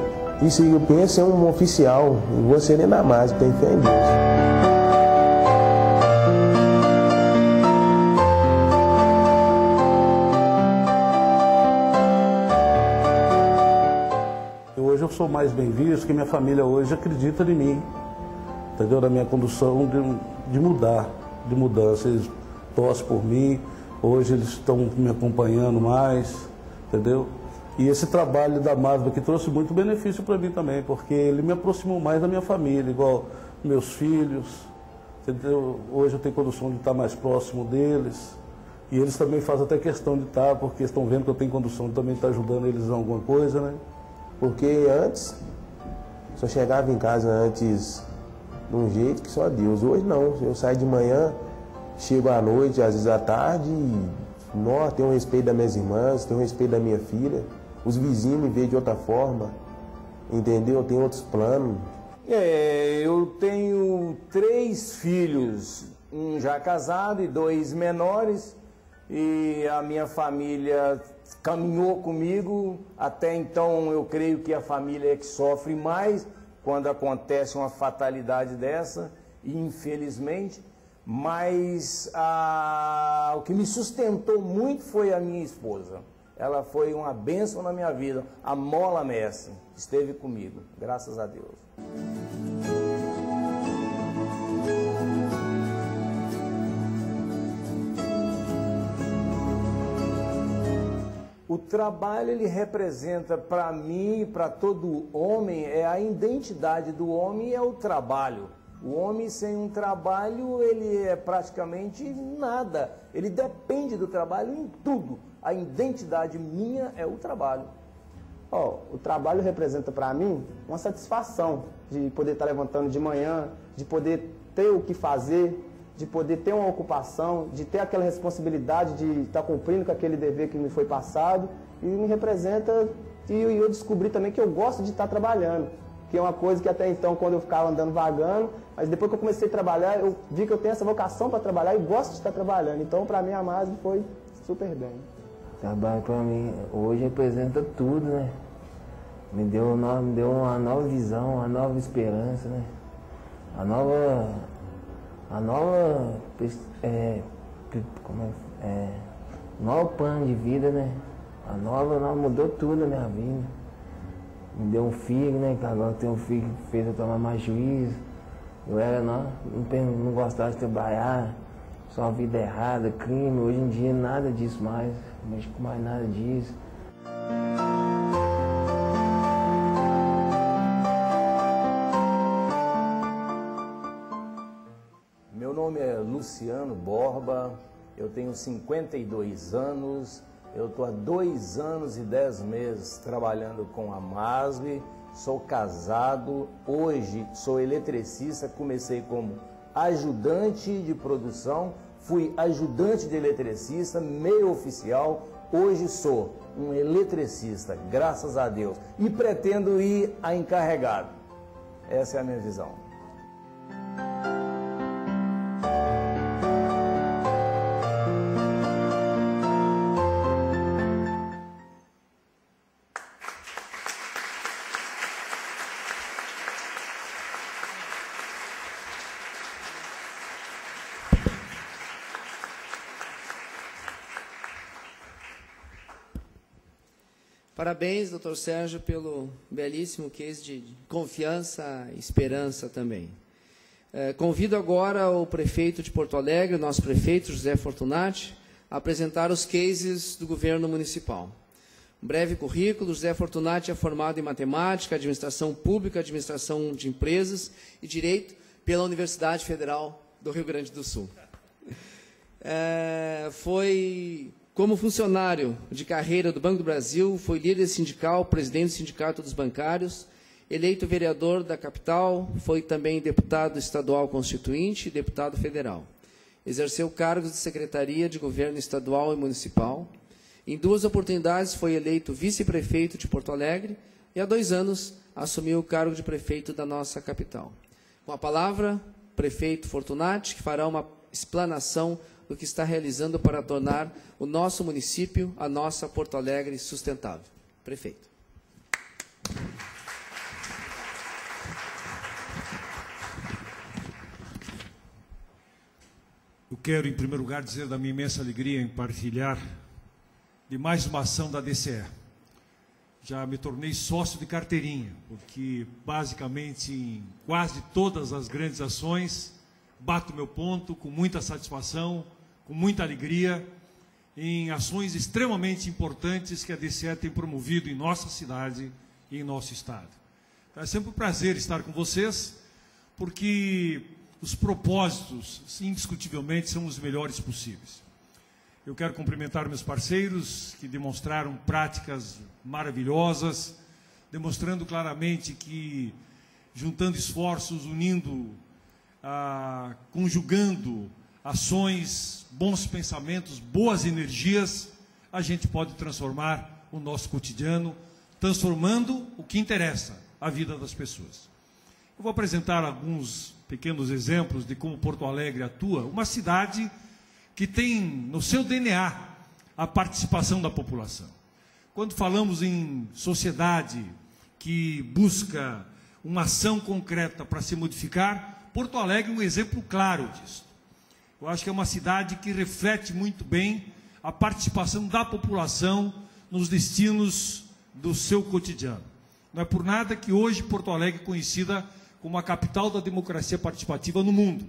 E se eu penso em um oficial, eu vou ser nem na mais, tenho fé em Deus. Hoje eu sou mais bem visto, porque minha família hoje acredita em mim, entendeu? Na minha condução de mudar, de mudança. Eles torcem por mim, hoje eles estão me acompanhando mais, entendeu? E esse trabalho da MASB aqui trouxe muito benefício para mim também, porque ele me aproximou mais da minha família, igual meus filhos, entendeu? Hoje eu tenho condição de estar mais próximo deles, e eles também fazem até questão de estar, porque estão vendo que eu tenho condição de também estar ajudando eles em alguma coisa, né? Porque antes, só chegava em casa antes de um jeito que só Deus. Hoje não, eu saio de manhã, chego à noite, às vezes à tarde, e tenho um respeito das minhas irmãs, tenho um respeito da minha filha. Os vizinhos me veem de outra forma, entendeu? Eu tenho outros planos. Eu tenho 3 filhos, um já casado e 2 menores, e a minha família caminhou comigo. Até então eu creio que a família é que sofre mais quando acontece uma fatalidade dessa, infelizmente, mas o que me sustentou muito foi a minha esposa. Ela foi uma bênção na minha vida, a Mola Messi esteve comigo, graças a Deus. O trabalho, ele representa para mim e para todo homem, a identidade do homem é o trabalho. O homem sem um trabalho, ele é praticamente nada. Ele depende do trabalho em tudo. A identidade minha é o trabalho. O trabalho representa para mim uma satisfação de poder estar levantando de manhã, de poder ter o que fazer, de poder ter uma ocupação, de ter aquela responsabilidade de estar cumprindo com aquele dever que me foi passado, e me representa, e eu descobri também que eu gosto de estar trabalhando, que é uma coisa que até então, quando eu ficava andando vagando, mas depois que eu comecei a trabalhar, eu vi que eu tenho essa vocação para trabalhar e gosto de estar trabalhando, então para mim a MASB foi super bem. O trabalho para mim hoje representa tudo, né? Me deu uma nova visão, uma nova esperança, né? A nova novo plano de vida, né? A nova mudou tudo na minha vida. Me deu um filho, né? Que agora tem um filho que fez eu tomar mais juízo. Eu não gostava de trabalhar, só uma vida errada, crime. Hoje em dia nada disso mais, não mexo com mais nada disso. Meu nome é Luciano Borba, eu tenho 52 anos, eu estou há 2 anos e 10 meses trabalhando com a MASB, sou casado, hoje sou eletricista, comecei como ajudante de produção, fui ajudante de eletricista, meio oficial, hoje sou um eletricista, graças a Deus, e pretendo ir a encarregado. Essa é a minha visão. Parabéns, doutor Sérgio, pelo belíssimo case de confiança e esperança também. Convido agora o prefeito de Porto Alegre, o nosso prefeito José Fortunati, a apresentar os cases do governo municipal. Um breve currículo: José Fortunati é formado em matemática, administração pública, administração de empresas e direito pela Universidade Federal do Rio Grande do Sul. Como funcionário de carreira do Banco do Brasil, foi líder sindical, presidente do Sindicato dos Bancários, eleito vereador da capital, foi também deputado estadual constituinte e deputado federal. Exerceu cargos de secretaria de governo estadual e municipal. Em 2 oportunidades foi eleito vice-prefeito de Porto Alegre e há 2 anos assumiu o cargo de prefeito da nossa capital. Com a palavra, prefeito Fortunati, que fará uma explanação do que está realizando para tornar o nosso município, a nossa Porto Alegre, sustentável. Prefeito. Eu quero, em primeiro lugar, dizer da minha imensa alegria em partilhar de mais uma ação da DCE. Já me tornei sócio de carteirinha, porque, basicamente, em quase todas as grandes ações, bato meu ponto com muita satisfação, com muita alegria, em ações extremamente importantes que a DCE tem promovido em nossa cidade e em nosso estado. Então, é sempre um prazer estar com vocês, porque os propósitos, indiscutivelmente, são os melhores possíveis. Eu quero cumprimentar meus parceiros que demonstraram práticas maravilhosas, demonstrando claramente que, juntando esforços, unindo, conjugando ações, bons pensamentos, boas energias, a gente pode transformar o nosso cotidiano, transformando o que interessa, a vida das pessoas. Eu vou apresentar alguns pequenos exemplos de como Porto Alegre atua, uma cidade que tem no seu DNA a participação da população. Quando falamos em sociedade que busca uma ação concreta para se modificar, Porto Alegre é um exemplo claro disso. Eu acho que é uma cidade que reflete muito bem a participação da população nos destinos do seu cotidiano. Não é por nada que hoje Porto Alegre é conhecida como a capital da democracia participativa no mundo.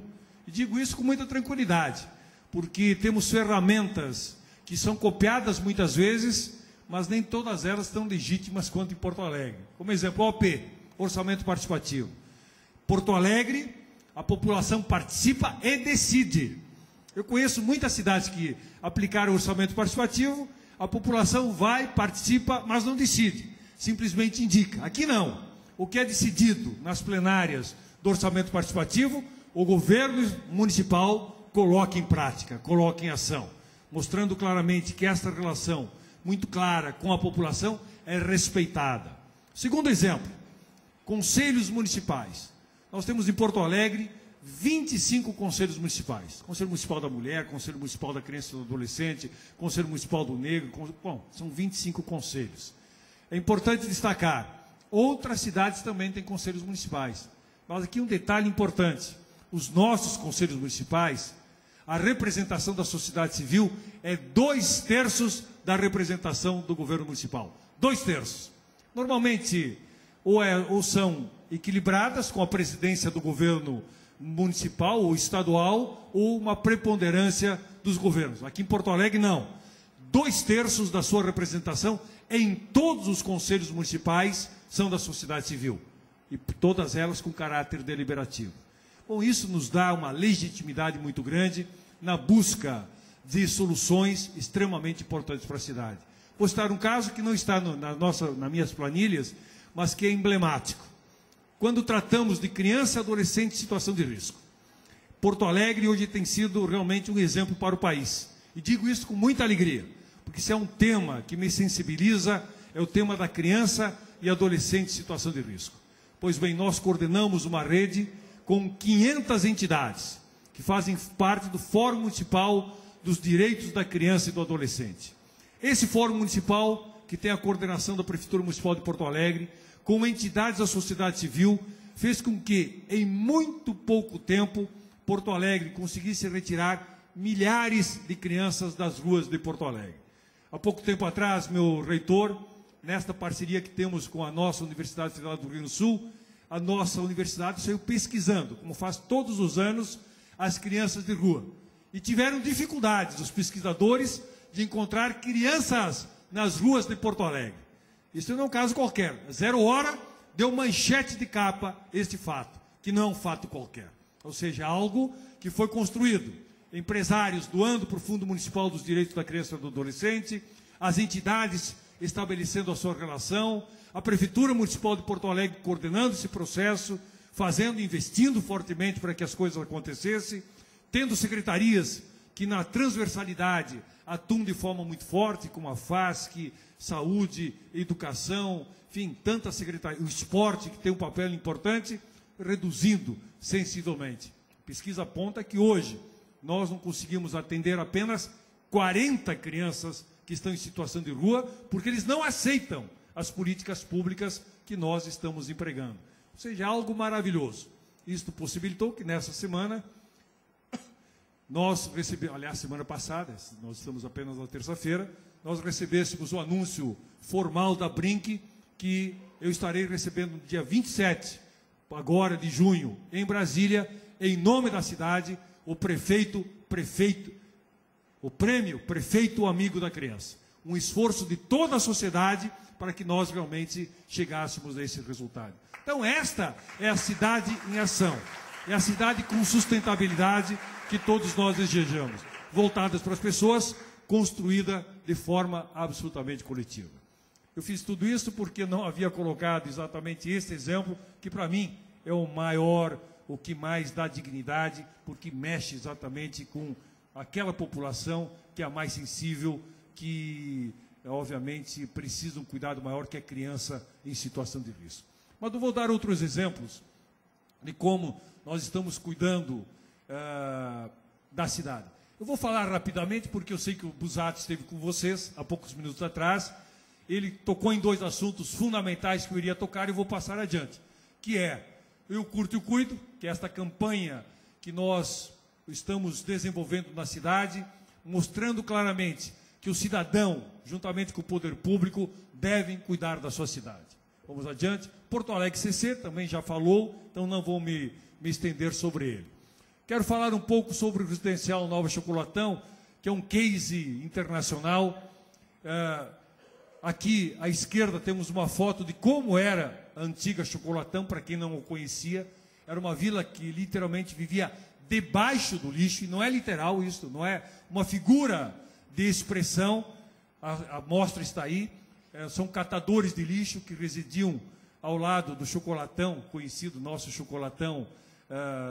E digo isso com muita tranquilidade, porque temos ferramentas que são copiadas muitas vezes, mas nem todas elas tão legítimas quanto em Porto Alegre. Como exemplo, OP, Orçamento Participativo. Porto Alegre, a população participa e decide. Eu conheço muitas cidades que aplicaram o orçamento participativo, a população vai, participa, mas não decide, simplesmente indica. Aqui não. O que é decidido nas plenárias do orçamento participativo, o governo municipal coloca em prática, coloca em ação, mostrando claramente que esta relação muito clara com a população é respeitada. Segundo exemplo, conselhos municipais. Nós temos em Porto Alegre 25 conselhos municipais. Conselho Municipal da Mulher, Conselho Municipal da Criança e do Adolescente, Conselho Municipal do Negro, bom, são 25 conselhos. É importante destacar, outras cidades também têm conselhos municipais. Mas aqui um detalhe importante, os nossos conselhos municipais, a representação da sociedade civil é 2/3 da representação do governo municipal. 2/3. Normalmente, ou são equilibradas com a presidência do governo municipal ou estadual, ou uma preponderância dos governos. Aqui em Porto Alegre, não. 2/3 da sua representação em todos os conselhos municipais são da sociedade civil. E todas elas com caráter deliberativo. Bom, isso nos dá uma legitimidade muito grande na busca de soluções extremamente importantes para a cidade. Vou citar um caso que não está nas minhas planilhas, mas que é emblemático. Quando tratamos de criança e adolescente em situação de risco, Porto Alegre hoje tem sido realmente um exemplo para o país. E digo isso com muita alegria, porque se é um tema que me sensibiliza, é o tema da criança e adolescente em situação de risco. Pois bem, nós coordenamos uma rede com 500 entidades que fazem parte do Fórum Municipal dos Direitos da Criança e do Adolescente. Esse Fórum Municipal, que tem a coordenação da Prefeitura Municipal de Porto Alegre, com entidades da sociedade civil, fez com que, em muito pouco tempo, Porto Alegre conseguisse retirar milhares de crianças das ruas de Porto Alegre. Há pouco tempo atrás, meu reitor nesta parceria que temos com a nossa Universidade Federal do Rio Grande do Sul, a nossa universidade saiu pesquisando, como faz todos os anos, as crianças de rua. E tiveram dificuldades, os pesquisadores, de encontrar crianças nas ruas de Porto Alegre. Isso não é um caso qualquer. 0 Hora deu manchete de capa este fato, que não é um fato qualquer. Ou seja, algo que foi construído. Empresários doando para o Fundo Municipal dos Direitos da Criança e do Adolescente, as entidades estabelecendo a sua relação, a Prefeitura Municipal de Porto Alegre coordenando esse processo, fazendo, investindo fortemente para que as coisas acontecessem, tendo secretarias que na transversalidade atuam de forma muito forte, como a FASC, Saúde, Educação, enfim, tantas secretarias, o esporte que tem um papel importante, reduzindo sensivelmente. A pesquisa aponta que hoje nós não conseguimos atender apenas 40 crianças que estão em situação de rua, porque eles não aceitam as políticas públicas que nós estamos empregando. Ou seja, algo maravilhoso. Isto possibilitou que nessa semana nós recebemos, aliás, semana passada, nós estamos apenas na terça-feira, nós recebêssemos o anúncio formal da Brinc, que eu estarei recebendo no dia 27, agora de junho, em Brasília, em nome da cidade, o prêmio Prefeito Amigo da Criança. Um esforço de toda a sociedade para que nós realmente chegássemos a esse resultado. Então esta é a cidade em ação. É a cidade com sustentabilidade que todos nós desejamos. Voltadas para as pessoas, construída de forma absolutamente coletiva. Eu fiz tudo isso porque não havia colocado exatamente esse exemplo, que para mim é o maior, o que mais dá dignidade, porque mexe exatamente com aquela população que é a mais sensível, que obviamente precisa de um cuidado maior, que é a criança em situação de risco. Mas eu vou dar outros exemplos de como nós estamos cuidando da cidade. Eu vou falar rapidamente, porque eu sei que o Busato esteve com vocês há poucos minutos atrás. Ele tocou em 2 assuntos fundamentais que eu iria tocar e eu vou passar adiante, que é Eu Curto e Cuido, que é esta campanha que nós estamos desenvolvendo na cidade, mostrando claramente que o cidadão, juntamente com o poder público, devem cuidar da sua cidade. Vamos adiante. Porto Alegre CC também já falou, então não vou me estender sobre ele. Quero falar um pouco sobre o residencial Nova Chocolatão, que é um case internacional. Aqui à esquerda temos uma foto de como era a antiga Chocolatão, para quem não o conhecia. Era uma vila que literalmente vivia debaixo do lixo, e não é literal isso, não é uma figura de expressão, a mostra está aí. São catadores de lixo que residiam ao lado do Chocolatão, conhecido nosso Chocolatão,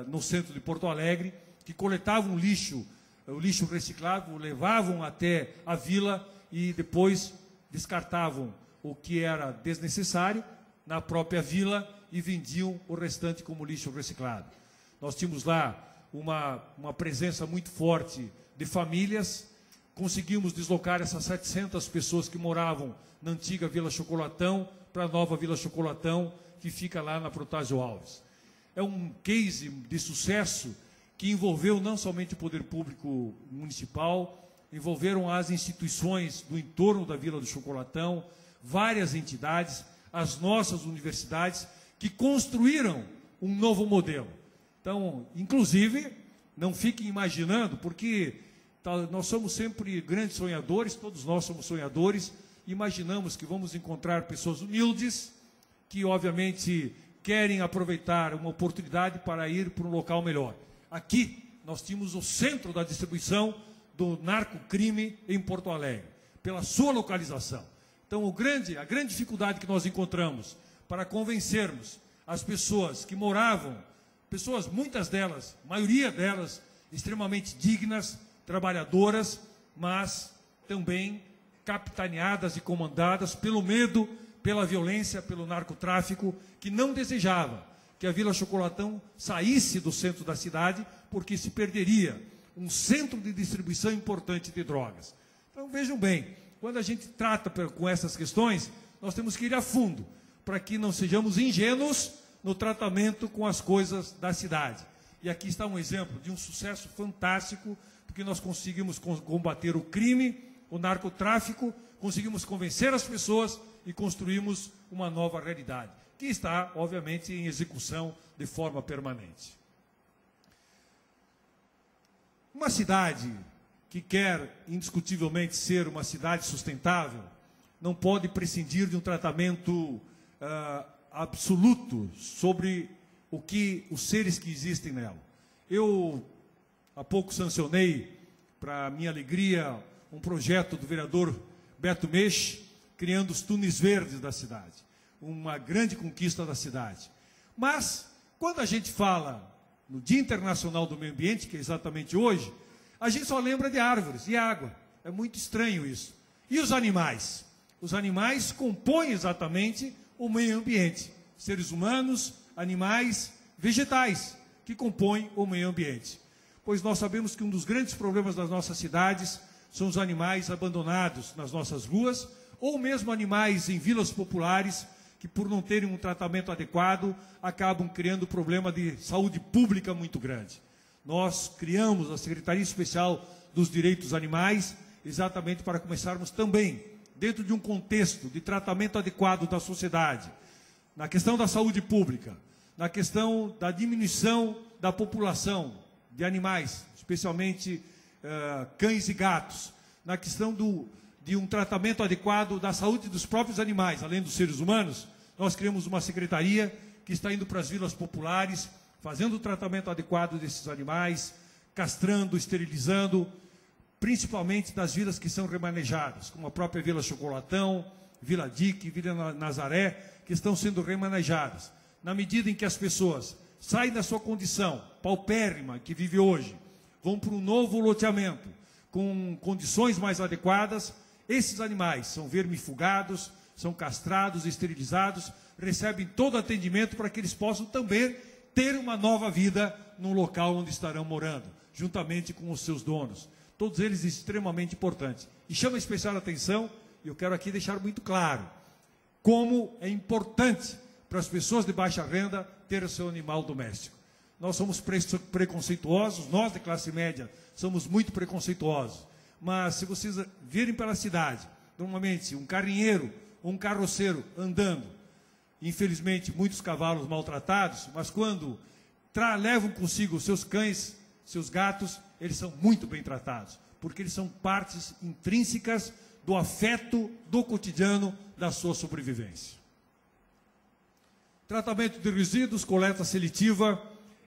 no centro de Porto Alegre, que coletavam o lixo reciclável, levavam até a vila e depois descartavam o que era desnecessário na própria vila e vendiam o restante como lixo reciclado. Nós tínhamos lá uma presença muito forte de famílias, conseguimos deslocar essas 700 pessoas que moravam na antiga Vila Chocolatão para a nova Vila Chocolatão, que fica lá na Protásio Alves. É um case de sucesso que envolveu não somente o poder público municipal, envolveram as instituições do entorno da Vila do Chocolatão, várias entidades, as nossas universidades, que construíram um novo modelo. Então, inclusive, não fiquem imaginando, porque nós somos sempre grandes sonhadores, todos nós somos sonhadores, imaginamos que vamos encontrar pessoas humildes, que obviamente querem aproveitar uma oportunidade para ir para um local melhor. Aqui nós tínhamos o centro da distribuição do narcocrime em Porto Alegre, pela sua localização. Então a grande dificuldade que nós encontramos para convencermos as pessoas que moravam, pessoas, muitas delas, maioria delas, extremamente dignas, trabalhadoras, mas também capitaneadas e comandadas pelo medo, pela violência, pelo narcotráfico, que não desejava que a Vila Chocolatão saísse do centro da cidade, porque se perderia um centro de distribuição importante de drogas. Então vejam bem, quando a gente trata com essas questões, nós temos que ir a fundo, para que não sejamos ingênuos no tratamento com as coisas da cidade. E aqui está um exemplo de um sucesso fantástico, porque nós conseguimos combater o crime, o narcotráfico, conseguimos convencer as pessoas e construímos uma nova realidade, que está, obviamente, em execução de forma permanente. Uma cidade que quer indiscutivelmente ser uma cidade sustentável não pode prescindir de um tratamento absoluto sobre os seres que existem nela. Eu, há pouco, sancionei, para minha alegria, um projeto do vereador Beto Meixe, criando os túneis verdes da cidade. Uma grande conquista da cidade. Mas, quando a gente fala no Dia Internacional do Meio Ambiente, que é exatamente hoje, a gente só lembra de árvores e água. É muito estranho isso. E os animais? Os animais compõem exatamente o meio ambiente. Seres humanos, animais, vegetais, que compõem o meio ambiente. Pois nós sabemos que um dos grandes problemas das nossas cidades são os animais abandonados nas nossas ruas, ou mesmo animais em vilas populares, que por não terem um tratamento adequado, acabam criando problema de saúde pública muito grande. Nós criamos a Secretaria Especial dos Direitos Animais, exatamente para começarmos também, dentro de um contexto de tratamento adequado da sociedade, na questão da saúde pública, na questão da diminuição da população de animais, especialmente cães e gatos, na questão de um tratamento adequado da saúde dos próprios animais, além dos seres humanos. Nós criamos uma secretaria que está indo para as vilas populares, fazendo o tratamento adequado desses animais, castrando, esterilizando, principalmente das vilas que são remanejadas, como a própria Vila Chocolatão, Vila Dique, Vila Nazaré, que estão sendo remanejadas. Na medida em que as pessoas saem da sua condição paupérrima que vive hoje, vão para um novo loteamento, com condições mais adequadas, esses animais são vermifugados, são castrados, esterilizados, recebem todo atendimento para que eles possam também ter uma nova vida no local onde estarão morando, juntamente com os seus donos. Todos eles extremamente importantes. E chama especial atenção, e eu quero aqui deixar muito claro, como é importante para as pessoas de baixa renda ter o seu animal doméstico. Nós somos preconceituosos, nós de classe média somos muito preconceituosos. Mas se vocês virem pela cidade, normalmente um carrinheiro ou um carroceiro andando, infelizmente muitos cavalos maltratados, mas quando levam consigo seus cães, seus gatos, eles são muito bem tratados, porque eles são partes intrínsecas do afeto do cotidiano da sua sobrevivência. Tratamento de resíduos, coleta seletiva,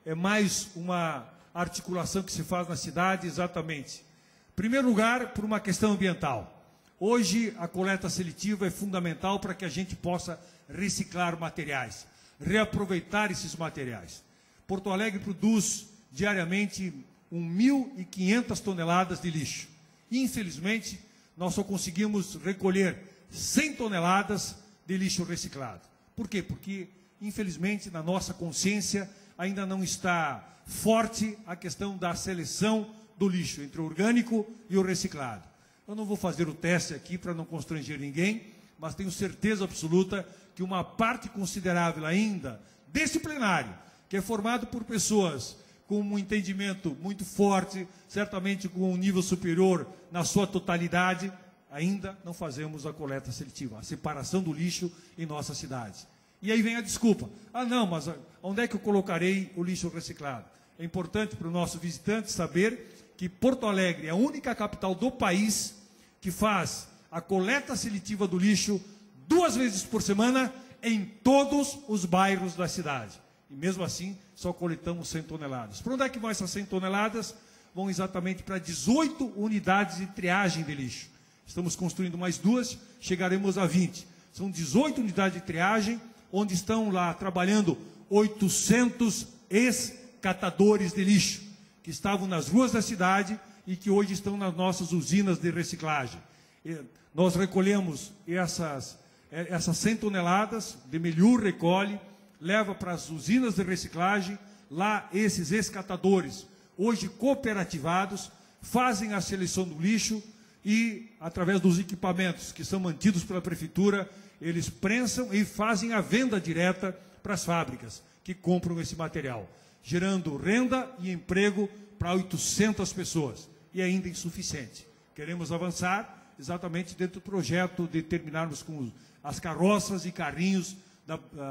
é mais uma articulação que se faz na cidade, exatamente. Em primeiro lugar, por uma questão ambiental. Hoje, a coleta seletiva é fundamental para que a gente possa reciclar materiais, reaproveitar esses materiais. Porto Alegre produz diariamente 1.500 toneladas de lixo. Infelizmente, nós só conseguimos recolher 100 toneladas de lixo reciclado. Por quê? Porque, infelizmente, na nossa consciência ainda não está forte a questão da seleção do lixo entre o orgânico e o reciclado. Eu não vou fazer o teste aqui para não constranger ninguém, mas tenho certeza absoluta que uma parte considerável ainda desse plenário, que é formado por pessoas com um entendimento muito forte, certamente com um nível superior na sua totalidade, ainda não fazemos a coleta seletiva, a separação do lixo em nossa cidade. E aí vem a desculpa. Ah, não, mas onde é que eu colocarei o lixo reciclado? É importante para o nosso visitante saber que Porto Alegre é a única capital do país que faz a coleta seletiva do lixo 2 vezes por semana em todos os bairros da cidade. E mesmo assim, só coletamos 100 toneladas. Para onde é que vão essas 100 toneladas? Vão exatamente para 18 unidades de triagem de lixo. Estamos construindo mais 2, chegaremos a 20. São 18 unidades de triagem, onde estão lá trabalhando 800 ex-catadores de lixo, que estavam nas ruas da cidade e que hoje estão nas nossas usinas de reciclagem. Nós recolhemos essas 100 toneladas, de Melhur recolhe, leva para as usinas de reciclagem, lá esses ex-catadores, hoje cooperativados, fazem a seleção do lixo e, através dos equipamentos que são mantidos pela prefeitura, eles prensam e fazem a venda direta para as fábricas que compram esse material, gerando renda e emprego para 800 pessoas. E ainda insuficiente. Queremos avançar exatamente dentro do projeto de terminarmos com as carroças e carrinhos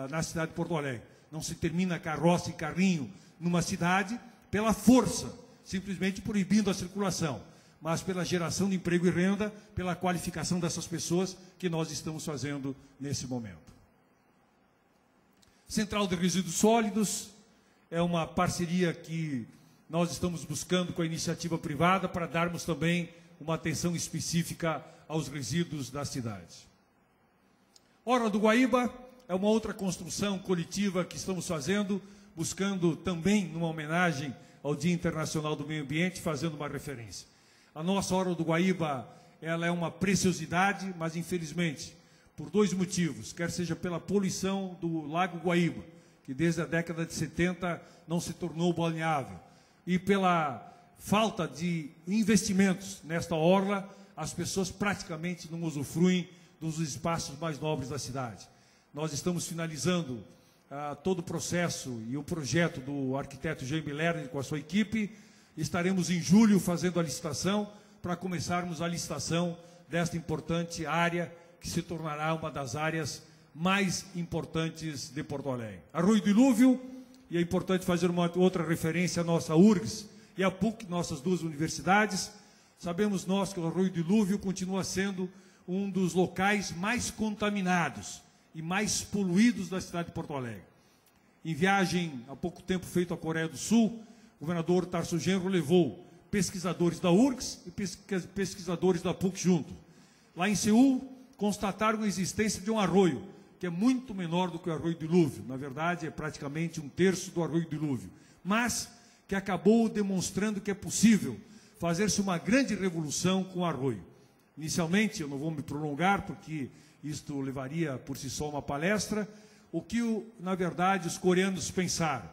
na cidade de Porto Alegre. Não se termina carroça e carrinho numa cidade pela força, simplesmente proibindo a circulação, mas pela geração de emprego e renda, pela qualificação dessas pessoas que nós estamos fazendo nesse momento. Central de Resíduos Sólidos é uma parceria que nós estamos buscando com a iniciativa privada para darmos também uma atenção específica aos resíduos da cidade. Orla do Guaíba é uma outra construção coletiva que estamos fazendo, buscando também numa homenagem ao Dia Internacional do Meio Ambiente, fazendo uma referência. A nossa Orla do Guaíba, ela é uma preciosidade, mas infelizmente, por dois motivos, quer seja pela poluição do Lago Guaíba, que desde a década de 70 não se tornou balneável, e pela falta de investimentos nesta orla, as pessoas praticamente não usufruem dos espaços mais nobres da cidade. Nós estamos finalizando todo o processo e o projeto do arquiteto Jaime Lerner com a sua equipe. Estaremos em julho fazendo a licitação para começarmos a licitação desta importante área que se tornará uma das áreas mais importantes de Porto Alegre. Arroio Dilúvio, e é importante fazer uma outra referência à nossa URGS e à PUC, nossas duas universidades. Sabemos nós que o Arroio Dilúvio continua sendo um dos locais mais contaminados e mais poluídos da cidade de Porto Alegre. Em viagem, há pouco tempo, feito à Coreia do Sul, o governador Tarso Genro levou pesquisadores da URGS e pesquisadores da PUC junto. Lá em Seul, constataram a existência de um arroio, que é muito menor do que o Arroio Dilúvio. Na verdade, é praticamente 1/3 do Arroio Dilúvio. Mas que acabou demonstrando que é possível fazer-se uma grande revolução com o arroio. Inicialmente, eu não vou me prolongar, porque isto levaria por si só uma palestra, o que, na verdade, os coreanos pensaram?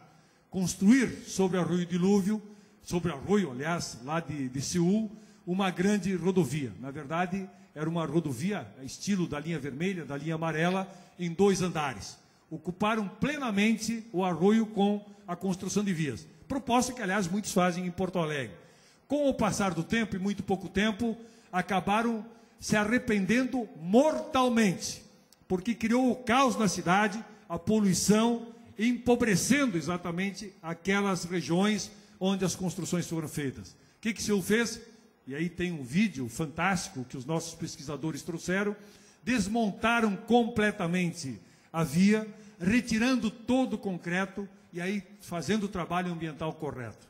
Construir sobre o Arroio Dilúvio, sobre o arroio, aliás, lá de Seul, uma grande rodovia. Na verdade, era uma rodovia, estilo da linha vermelha, da linha amarela, em 2 andares. Ocuparam plenamente o arroio com a construção de vias. Proposta que, aliás, muitos fazem em Porto Alegre. Com o passar do tempo, e muito pouco tempo, acabaram se arrependendo mortalmente, porque criou o caos na cidade, a poluição, empobrecendo exatamente aquelas regiões onde as construções foram feitas. O que Seul fez? E aí tem um vídeo fantástico que os nossos pesquisadores trouxeram. Desmontaram completamente a via, retirando todo o concreto e aí fazendo o trabalho ambiental correto.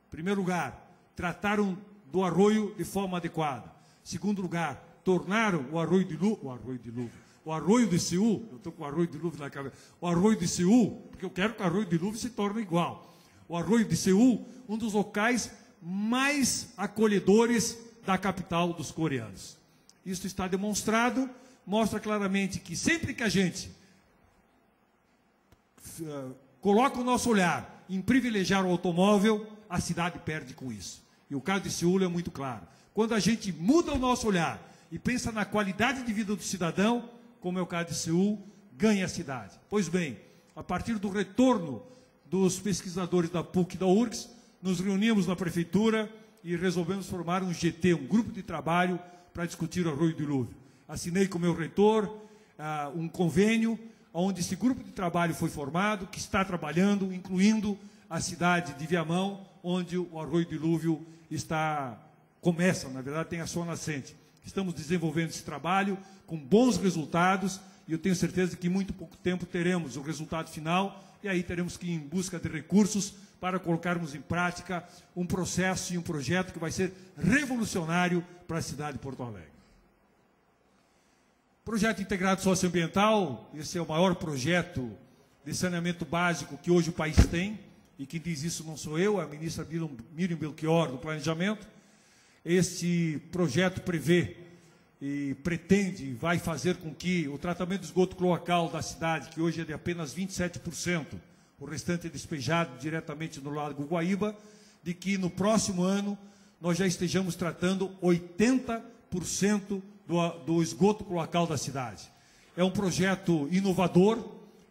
Em primeiro lugar, trataram do arroio de forma adequada. Em segundo lugar, tornaram o Arroio de Seul, eu estou com o Arroio Dilúvio na cabeça, o Arroio de Seul, porque eu quero que o Arroio Dilúvio se torne igual. O Arroio de Seul, um dos locais mais acolhedores da capital dos coreanos. Isso está demonstrado, mostra claramente que sempre que a gente coloca o nosso olhar em privilegiar o automóvel, a cidade perde com isso. E o caso de Seul é muito claro. Quando a gente muda o nosso olhar e pensa na qualidade de vida do cidadão, como é o caso de Seul, ganha a cidade. Pois bem, a partir do retorno dos pesquisadores da PUC e da URGS, nos reunimos na prefeitura e resolvemos formar um GT, um grupo de trabalho para discutir o Arroio Dilúvio. Assinei com o meu reitor um convênio, onde esse grupo de trabalho foi formado, que está trabalhando, incluindo a cidade de Viamão, onde o Arroio Dilúvio começa, na verdade, tem a sua nascente. Estamos desenvolvendo esse trabalho com bons resultados e eu tenho certeza que em muito pouco tempo teremos o resultado final e aí teremos que ir em busca de recursos para colocarmos em prática um processo e um projeto que vai ser revolucionário para a cidade de Porto Alegre. Projeto Integrado Socioambiental, esse é o maior projeto de saneamento básico que hoje o país tem, e quem diz isso não sou eu, é a ministra Miriam Belchior, do Planejamento. Este projeto prevê e pretende, vai fazer com que o tratamento de esgoto cloacal da cidade, que hoje é de apenas 27%, o restante é despejado diretamente no Lago Guaíba, de que no próximo ano nós já estejamos tratando 80% do esgoto cloacal da cidade. É um projeto inovador,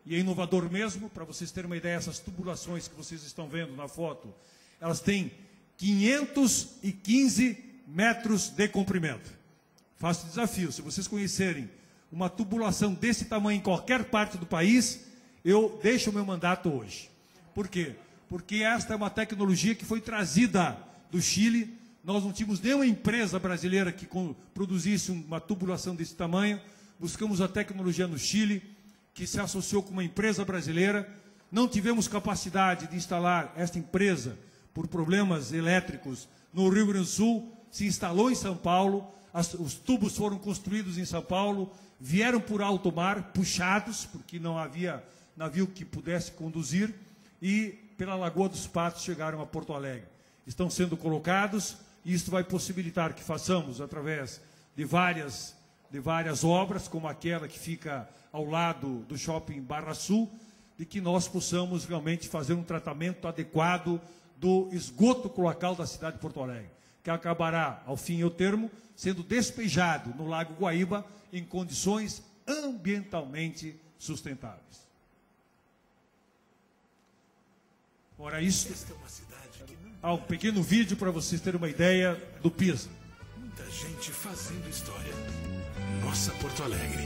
e é inovador mesmo, para vocês terem uma ideia, essas tubulações que vocês estão vendo na foto, elas têm 515 metros de comprimento. faço desafio, se vocês conhecerem uma tubulação desse tamanho em qualquer parte do país, eu deixo o meu mandato hoje. Por quê? Porque esta é uma tecnologia que foi trazida do Chile. Nós não tínhamos nenhuma empresa brasileira que produzisse uma tubulação desse tamanho. Buscamos a tecnologia no Chile, que se associou com uma empresa brasileira. Não tivemos capacidade de instalar esta empresa por problemas elétricos no Rio Grande do Sul. Se instalou em São Paulo, os tubos foram construídos em São Paulo, vieram por alto mar, puxados, porque não havia navio que pudesse conduzir, e pela Lagoa dos Patos chegaram a Porto Alegre. Estão sendo colocados, e isso vai possibilitar que façamos, através de várias obras, como aquela que fica ao lado do shopping Barra Sul, de que nós possamos realmente fazer um tratamento adequado do esgoto cloacal da cidade de Porto Alegre, que acabará, ao fim e ao termo, sendo despejado no Lago Guaíba em condições ambientalmente sustentáveis. Ora, isso... um pequeno vídeo para vocês terem uma ideia do PISA. Muita gente fazendo história. Nossa Porto Alegre.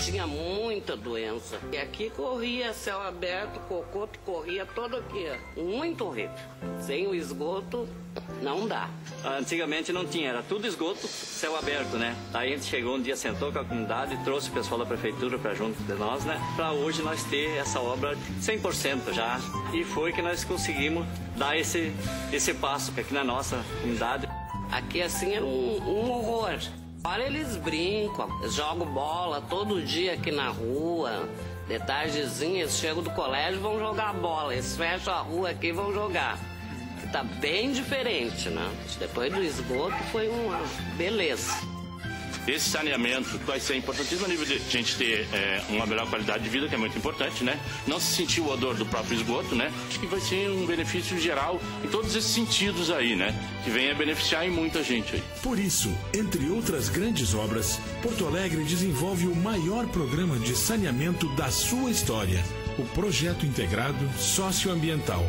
Tinha muita doença. E aqui corria céu aberto, cocô corria todo aqui. Muito horrível. Sem o esgoto, não dá. Antigamente não tinha, era tudo esgoto, céu aberto, né? Aí a gente chegou um dia, sentou com a comunidade, trouxe o pessoal da prefeitura para junto de nós, né? Para hoje nós ter essa obra 100% já. E foi que nós conseguimos dar esse passo aqui na nossa comunidade. Aqui assim era um horror. Olha, eles brincam, eles jogam bola todo dia aqui na rua. De tardezinha, eles chegam do colégio e vão jogar bola. Eles fecham a rua aqui e vão jogar. Tá bem diferente, né? Depois do esgoto foi uma beleza. Esse saneamento vai ser importantíssimo a nível de a gente ter uma melhor qualidade de vida, que é muito importante, né? Não se sentir o odor do próprio esgoto, né? Acho que vai ser um benefício geral em todos esses sentidos aí, né? Que venha beneficiar em muita gente aí. Por isso, entre outras grandes obras, Porto Alegre desenvolve o maior programa de saneamento da sua história, o Projeto Integrado Socioambiental.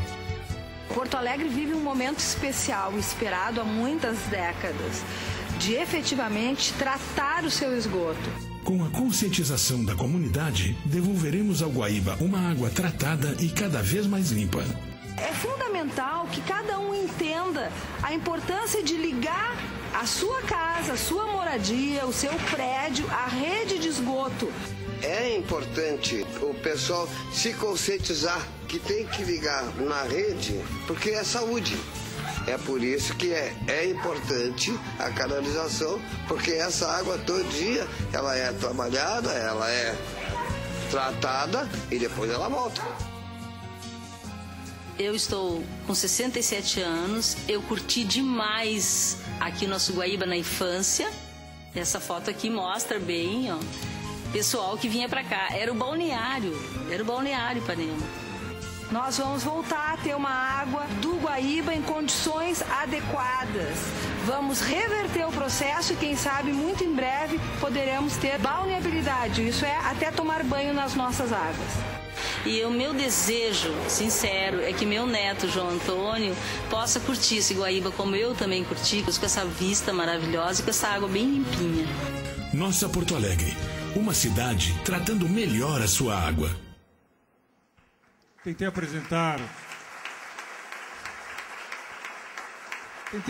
Porto Alegre vive um momento especial, esperado há muitas décadas, de efetivamente tratar o seu esgoto. Com a conscientização da comunidade, devolveremos ao Guaíba uma água tratada e cada vez mais limpa. É fundamental que cada um entenda a importância de ligar a sua casa, a sua moradia, o seu prédio, à rede de esgoto. É importante o pessoal se conscientizar que tem que ligar na rede, porque é saúde. É por isso que é importante a canalização, porque essa água todo dia ela é trabalhada, ela é tratada e depois ela volta. Eu estou com 67 anos, eu curti demais aqui nosso Guaíba na infância. Essa foto aqui mostra bem, ó, pessoal que vinha pra cá. Era o balneário Ipanema. Nós vamos voltar a ter uma água do Guaíba em condições adequadas. Vamos reverter o processo e, quem sabe, muito em breve poderemos ter balneabilidade. Isso é, até tomar banho nas nossas águas. E o meu desejo, sincero, é que meu neto, João Antônio, possa curtir esse Guaíba como eu também curti, com essa vista maravilhosa e com essa água bem limpinha. Nossa Porto Alegre, uma cidade tratando melhor a sua água. Tentei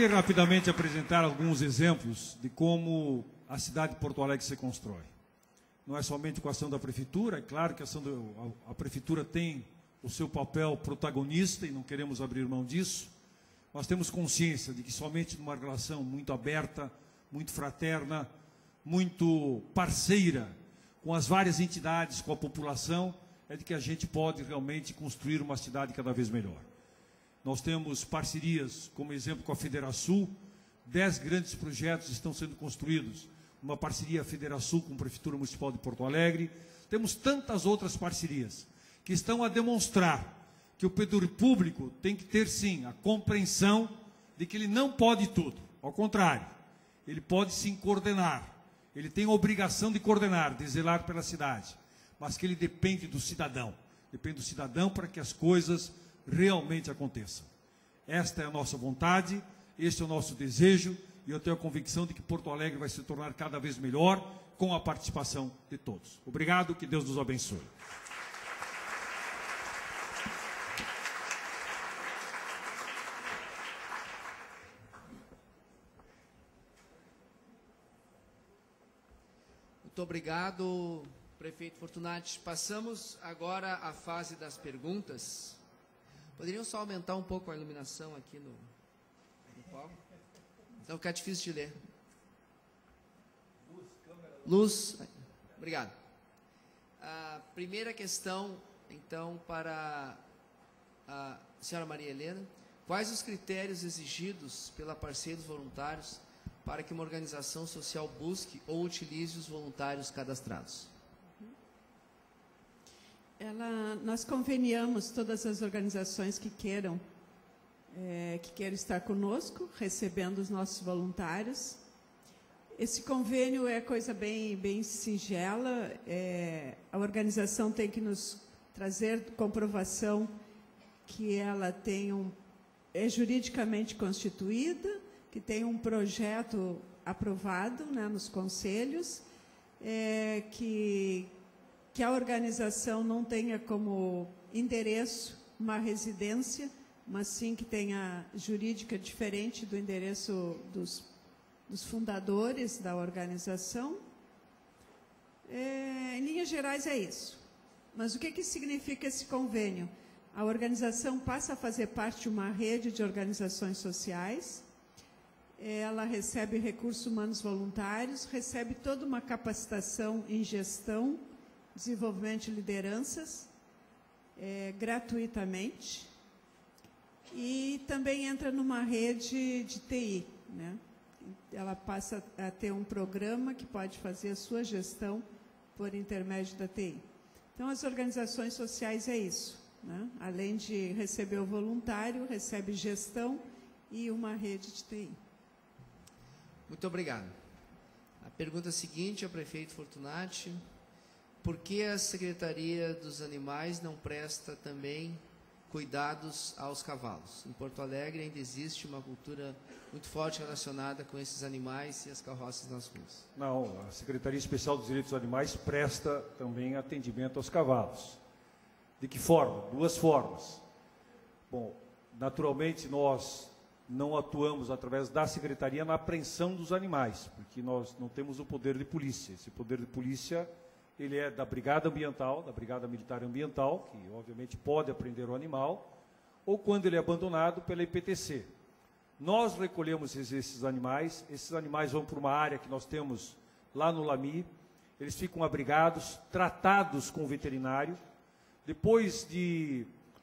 rapidamente apresentar alguns exemplos de como a cidade de Porto Alegre se constrói. Não é somente com a ação da prefeitura, é claro que a prefeitura tem o seu papel protagonista e não queremos abrir mão disso. Nós temos consciência de que somente numa relação muito aberta, muito fraterna, muito parceira com as várias entidades, com a população, é de que a gente pode realmente construir uma cidade cada vez melhor. Nós temos parcerias, como exemplo, com a Federação. 10 grandes projetos estão sendo construídos. Uma parceria Federação com a Prefeitura Municipal de Porto Alegre. Temos tantas outras parcerias que estão a demonstrar que o poder público tem que ter, sim, a compreensão de que ele não pode tudo. Ao contrário, ele pode, sim, coordenar. Ele tem a obrigação de coordenar, de zelar pela cidade. Mas que ele depende do cidadão. Depende do cidadão para que as coisas realmente aconteçam. Esta é a nossa vontade, este é o nosso desejo, e eu tenho a convicção de que Porto Alegre vai se tornar cada vez melhor com a participação de todos. Obrigado, que Deus nos abençoe. Muito obrigado, prefeito Fortunati. Passamos agora à fase das perguntas. Poderiam só aumentar um pouco a iluminação aqui no palco? Então fica difícil de ler. Luz. Obrigado. A primeira questão, então, para a senhora Maria Helena. Quais os critérios exigidos pela Parceiros Voluntários para que uma organização social busque ou utilize os voluntários cadastrados? Nós conveniamos todas as organizações que queiram estar conosco, recebendo os nossos voluntários. Esse convênio é coisa bem singela. A organização tem que nos trazer comprovação que ela é juridicamente constituída, que tem um projeto aprovado, né, nos conselhos, que a organização não tenha como endereço uma residência, mas sim que tenha jurídica diferente do endereço dos fundadores da organização. Em linhas gerais é isso. Mas o que significa esse convênio? A organização passa a fazer parte de uma rede de organizações sociais. Ela recebe recursos humanos voluntários, recebe toda uma capacitação em gestão, desenvolvimento de lideranças, gratuitamente. E também entra numa rede de TI, né? Ela passa a ter um programa que pode fazer a sua gestão por intermédio da TI. Então, as organizações sociais é isso, né? Além de receber o voluntário, recebe gestão e uma rede de TI. Muito obrigado. A pergunta seguinte ao prefeito Fortunati: por que a Secretaria dos Animais não presta também cuidados aos cavalos? Em Porto Alegre ainda existe uma cultura muito forte relacionada com esses animais e as carroças nas ruas. Não, a Secretaria Especial dos Direitos dos Animais presta também atendimento aos cavalos. De que forma? Duas formas. Bom, naturalmente nós não atuamos através da Secretaria na apreensão dos animais, porque nós não temos o poder de polícia. Esse poder de polícia, ele é da Brigada Ambiental, da Brigada Militar Ambiental, que obviamente pode apreender o animal, ou quando ele é abandonado pela IPTC. Nós recolhemos esses animais vão para uma área que nós temos lá no Lami, eles ficam abrigados, tratados com o veterinário. Depois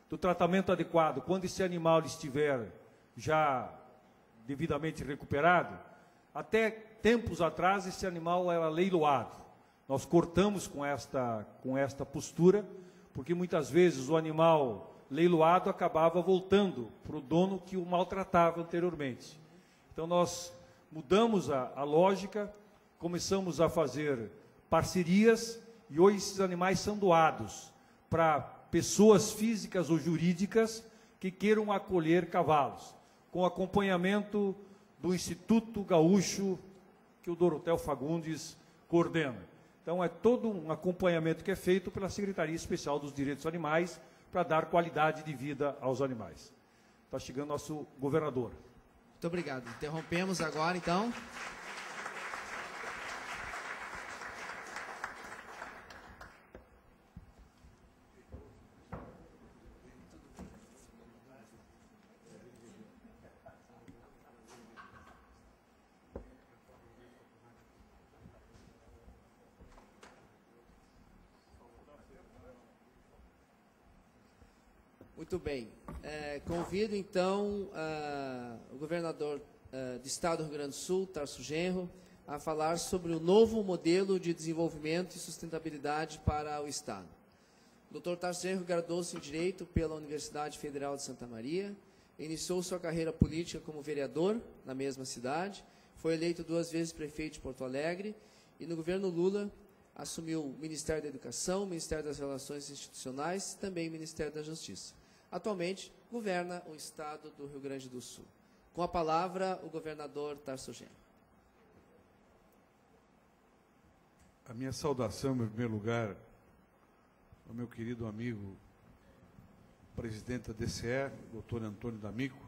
do tratamento adequado, quando esse animal estiver já devidamente recuperado, até tempos atrás esse animal era leiloado. Nós cortamos com esta postura, porque muitas vezes o animal leiloado acabava voltando para o dono que o maltratava anteriormente. Então nós mudamos a lógica, começamos a fazer parcerias e hoje esses animais são doados para pessoas físicas ou jurídicas que queiram acolher cavalos, com acompanhamento do Instituto Gaúcho que o Dorotheu Fagundes coordena. Então, é todo um acompanhamento que é feito pela Secretaria Especial dos Direitos dos Animais para dar qualidade de vida aos animais. Está chegando nosso governador. Muito obrigado. Interrompemos agora, então. Muito bem. Convido, então, o governador do Estado do Rio Grande do Sul, Tarso Genro, a falar sobre o novo modelo de desenvolvimento e sustentabilidade para o Estado. O Dr. Tarso Genro graduou-se em Direito pela Universidade Federal de Santa Maria, iniciou sua carreira política como vereador na mesma cidade, foi eleito 2 vezes prefeito de Porto Alegre e, no governo Lula, assumiu o Ministério da Educação, o Ministério das Relações Institucionais e também o Ministério da Justiça. Atualmente, governa o Estado do Rio Grande do Sul. Com a palavra, o governador Tarso Genro. A minha saudação, em primeiro lugar, ao meu querido amigo, presidente da DCE, doutor Antônio D'Amico,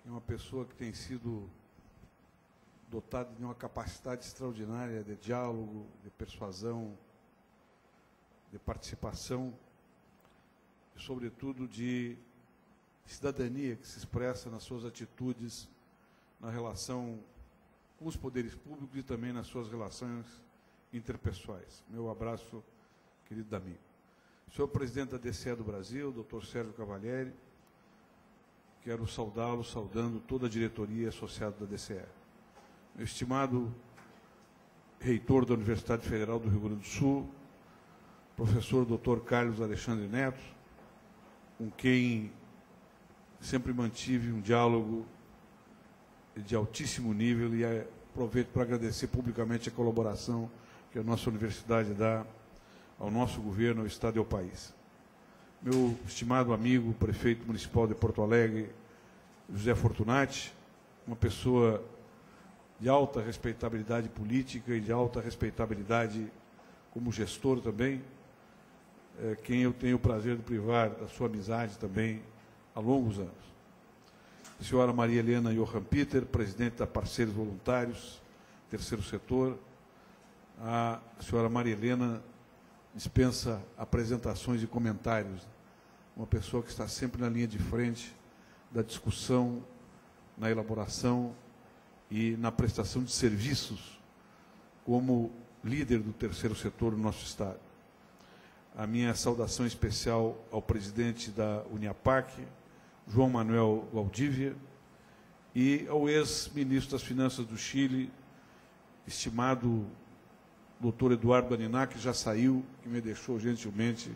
que é uma pessoa que tem sido dotada de uma capacidade extraordinária de diálogo, de persuasão, de participação, e, sobretudo, de cidadania que se expressa nas suas atitudes, na relação com os poderes públicos e também nas suas relações interpessoais. Meu abraço, querido amigo. Senhor presidente da DCE do Brasil, doutor Sérgio Cavalieri, quero saudá-lo, saudando toda a diretoria associada da DCE. Meu estimado reitor da Universidade Federal do Rio Grande do Sul, professor doutor Carlos Alexandre Neto, com quem sempre mantive um diálogo de altíssimo nível, e aproveito para agradecer publicamente a colaboração que a nossa universidade dá ao nosso governo, ao Estado e ao país. Meu estimado amigo, prefeito municipal de Porto Alegre, José Fortunati, uma pessoa de alta respeitabilidade política e de alta respeitabilidade como gestor também, quem eu tenho o prazer de privar da sua amizade também há longos anos. A senhora Maria Helena Johan Peter, presidente da Parceiros Voluntários, terceiro setor. A senhora Maria Helena dispensa apresentações e comentários. Uma pessoa que está sempre na linha de frente da discussão, na elaboração e na prestação de serviços como líder do terceiro setor no nosso Estado. A minha saudação especial ao presidente da Uniapac, João Manuel Valdívia, e ao ex-ministro das Finanças do Chile, estimado doutor Eduardo Aniná, que já saiu, que me deixou gentilmente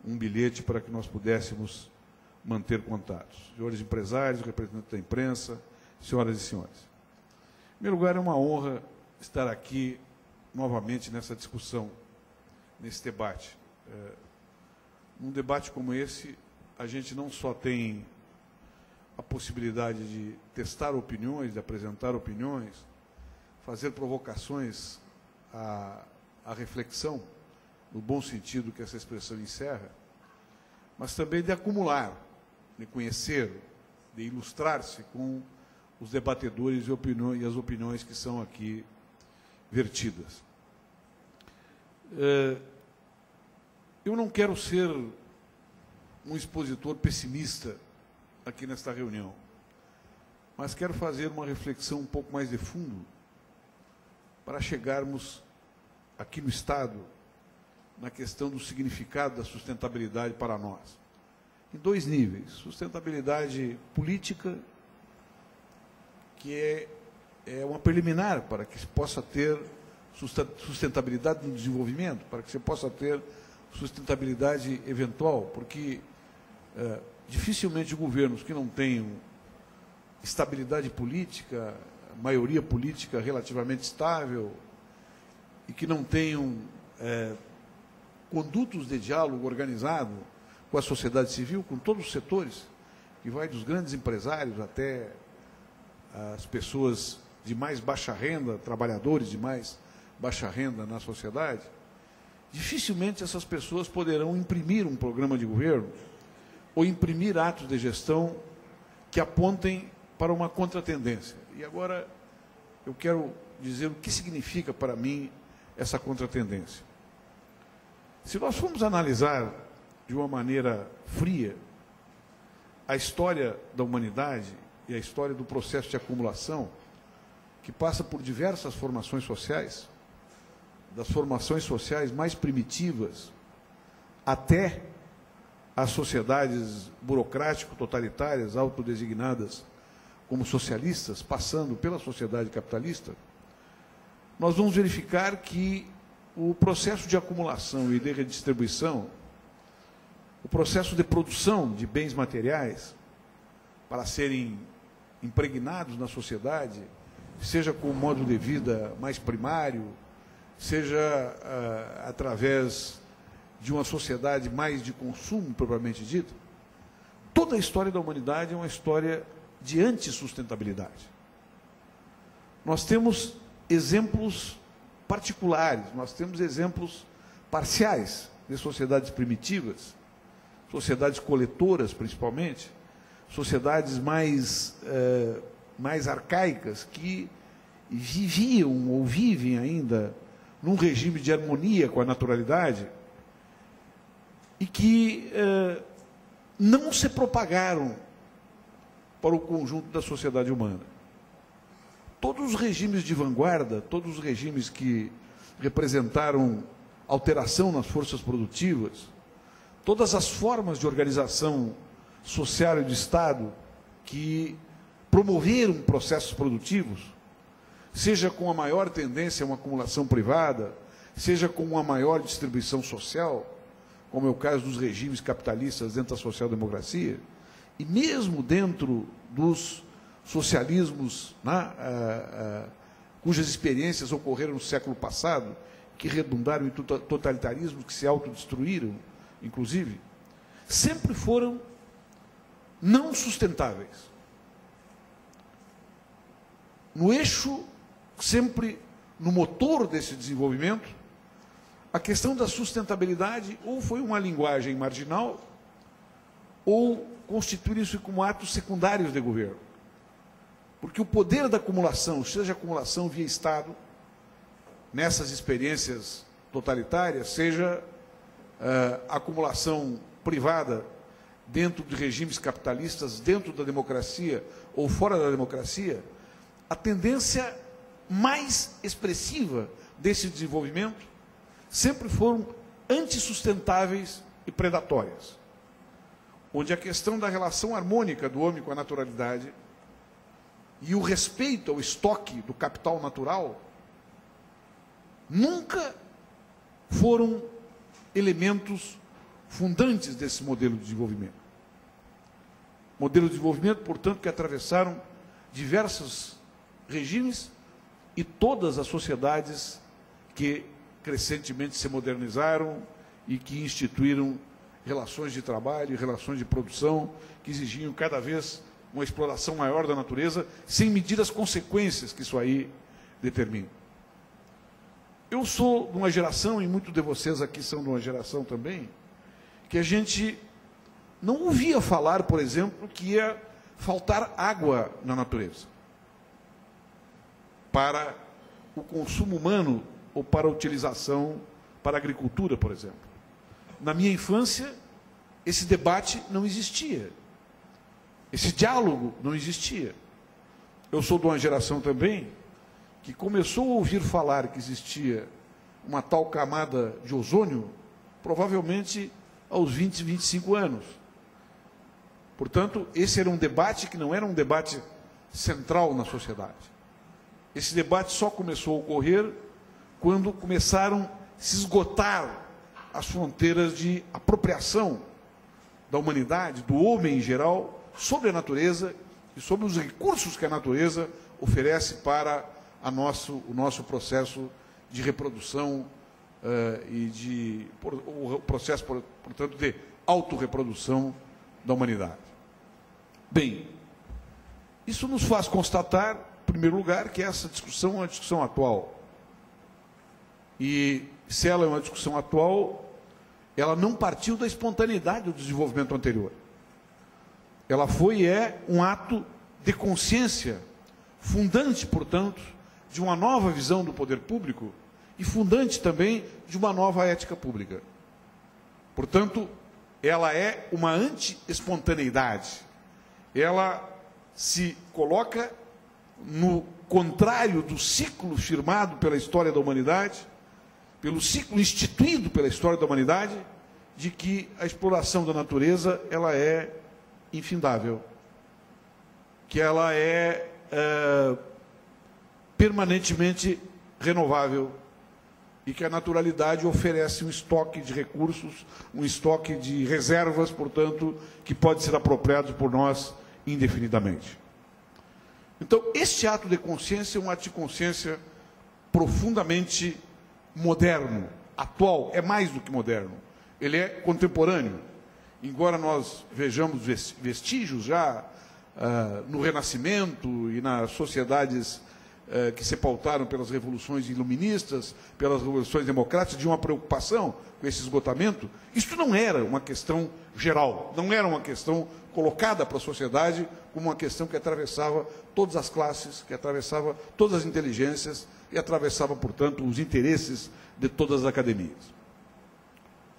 um bilhete para que nós pudéssemos manter contatos. Senhores empresários, representantes da imprensa, senhoras e senhores. Em primeiro lugar, é uma honra estar aqui novamente nessa discussão, nesse debate. Num debate como esse, a gente não só tem a possibilidade de testar opiniões, de apresentar opiniões, fazer provocações à reflexão, no bom sentido que essa expressão encerra, mas também de acumular, de conhecer, de ilustrar-se com os debatedores e as opiniões que são aqui vertidas. Eu não quero ser um expositor pessimista aqui nesta reunião, mas quero fazer uma reflexão um pouco mais de fundo para chegarmos aqui no Estado na questão do significado da sustentabilidade para nós. Em dois níveis. Sustentabilidade política, que é uma preliminar para que se possa ter sustentabilidade no desenvolvimento, para que se possa ter sustentabilidade eventual, porque dificilmente governos que não tenham estabilidade política, maioria política relativamente estável, e que não tenham condutos de diálogo organizado com a sociedade civil, com todos os setores, que vai dos grandes empresários até as pessoas de mais baixa renda, trabalhadores de mais baixa renda na sociedade, dificilmente essas pessoas poderão imprimir um programa de governo ou imprimir atos de gestão que apontem para uma contratendência. E agora eu quero dizer o que significa para mim essa contratendência. Se nós formos analisar de uma maneira fria a história da humanidade e a história do processo de acumulação, que passa por diversas formações sociais, das formações sociais mais primitivas até as sociedades burocrático-totalitárias, autodesignadas como socialistas, passando pela sociedade capitalista, nós vamos verificar que o processo de acumulação e de redistribuição, o processo de produção de bens materiais para serem impregnados na sociedade, seja com o modo de vida mais primário, seja através de uma sociedade mais de consumo, propriamente dito, toda a história da humanidade é uma história de antissustentabilidade. Nós temos exemplos particulares, nós temos exemplos parciais de sociedades primitivas, sociedades coletoras principalmente, sociedades mais arcaicas que viviam ou vivem ainda num regime de harmonia com a naturalidade e que não se propagaram para o conjunto da sociedade humana. Todos os regimes de vanguarda, todos os regimes que representaram alteração nas forças produtivas, todas as formas de organização social e de Estado que promoveram processos produtivos, seja com a maior tendência a uma acumulação privada, seja com uma maior distribuição social, como é o caso dos regimes capitalistas dentro da social-democracia, e mesmo dentro dos socialismos, né, cujas experiências ocorreram no século passado, que redundaram em totalitarismos, que se autodestruíram, inclusive, sempre foram não sustentáveis. No eixo, sempre no motor desse desenvolvimento, a questão da sustentabilidade ou foi uma linguagem marginal ou constituir-se como atos secundários de governo. Porque o poder da acumulação, seja acumulação via Estado, nessas experiências totalitárias, seja acumulação privada dentro de regimes capitalistas, dentro da democracia ou fora da democracia, a tendência mais expressiva desse desenvolvimento sempre foram antissustentáveis e predatórias, onde a questão da relação harmônica do homem com a naturalidade e o respeito ao estoque do capital natural nunca foram elementos fundantes desse modelo de desenvolvimento. Modelo de desenvolvimento, portanto, que atravessaram diversos regimes e todas as sociedades que crescentemente se modernizaram e que instituíram relações de trabalho e relações de produção que exigiam cada vez uma exploração maior da natureza, sem medir as consequências que isso aí determina. Eu sou de uma geração, e muitos de vocês aqui são de uma geração também, que a gente não ouvia falar, por exemplo, que ia faltar água na natureza para o consumo humano ou para a utilização para a agricultura, por exemplo. Na minha infância, esse debate não existia. Esse diálogo não existia. Eu sou de uma geração também que começou a ouvir falar que existia uma tal camada de ozônio, provavelmente aos 20, 25 anos. Portanto, esse era um debate que não era um debate central na sociedade. Esse debate só começou a ocorrer quando começaram a se esgotar as fronteiras de apropriação da humanidade, do homem em geral, sobre a natureza e sobre os recursos que a natureza oferece para o nosso processo de reprodução o processo, portanto, de autorreprodução da humanidade. Bem, isso nos faz constatar, em primeiro lugar, que essa discussão é uma discussão atual. E, se ela é uma discussão atual, ela não partiu da espontaneidade do desenvolvimento anterior. Ela foi e é um ato de consciência, fundante, portanto, de uma nova visão do poder público e fundante também de uma nova ética pública. Portanto, ela é uma anti-espontaneidade. Ela se coloca no contrário do ciclo firmado pela história da humanidade, pelo ciclo instituído pela história da humanidade, de que a exploração da natureza ela é infindável, que ela é permanentemente renovável e que a naturalidade oferece um estoque de recursos, um estoque de reservas, portanto, que pode ser apropriado por nós indefinidamente. Então, este ato de consciência é um ato de consciência profundamente moderno, atual, é mais do que moderno, ele é contemporâneo. Embora nós vejamos vestígios já no Renascimento e nas sociedades que se pautaram pelas revoluções iluministas, pelas revoluções democráticas, de uma preocupação com esse esgotamento, isso não era uma questão geral, não era uma questão colocada para a sociedade como uma questão que atravessava todas as classes, que atravessava todas as inteligências e atravessava, portanto, os interesses de todas as academias.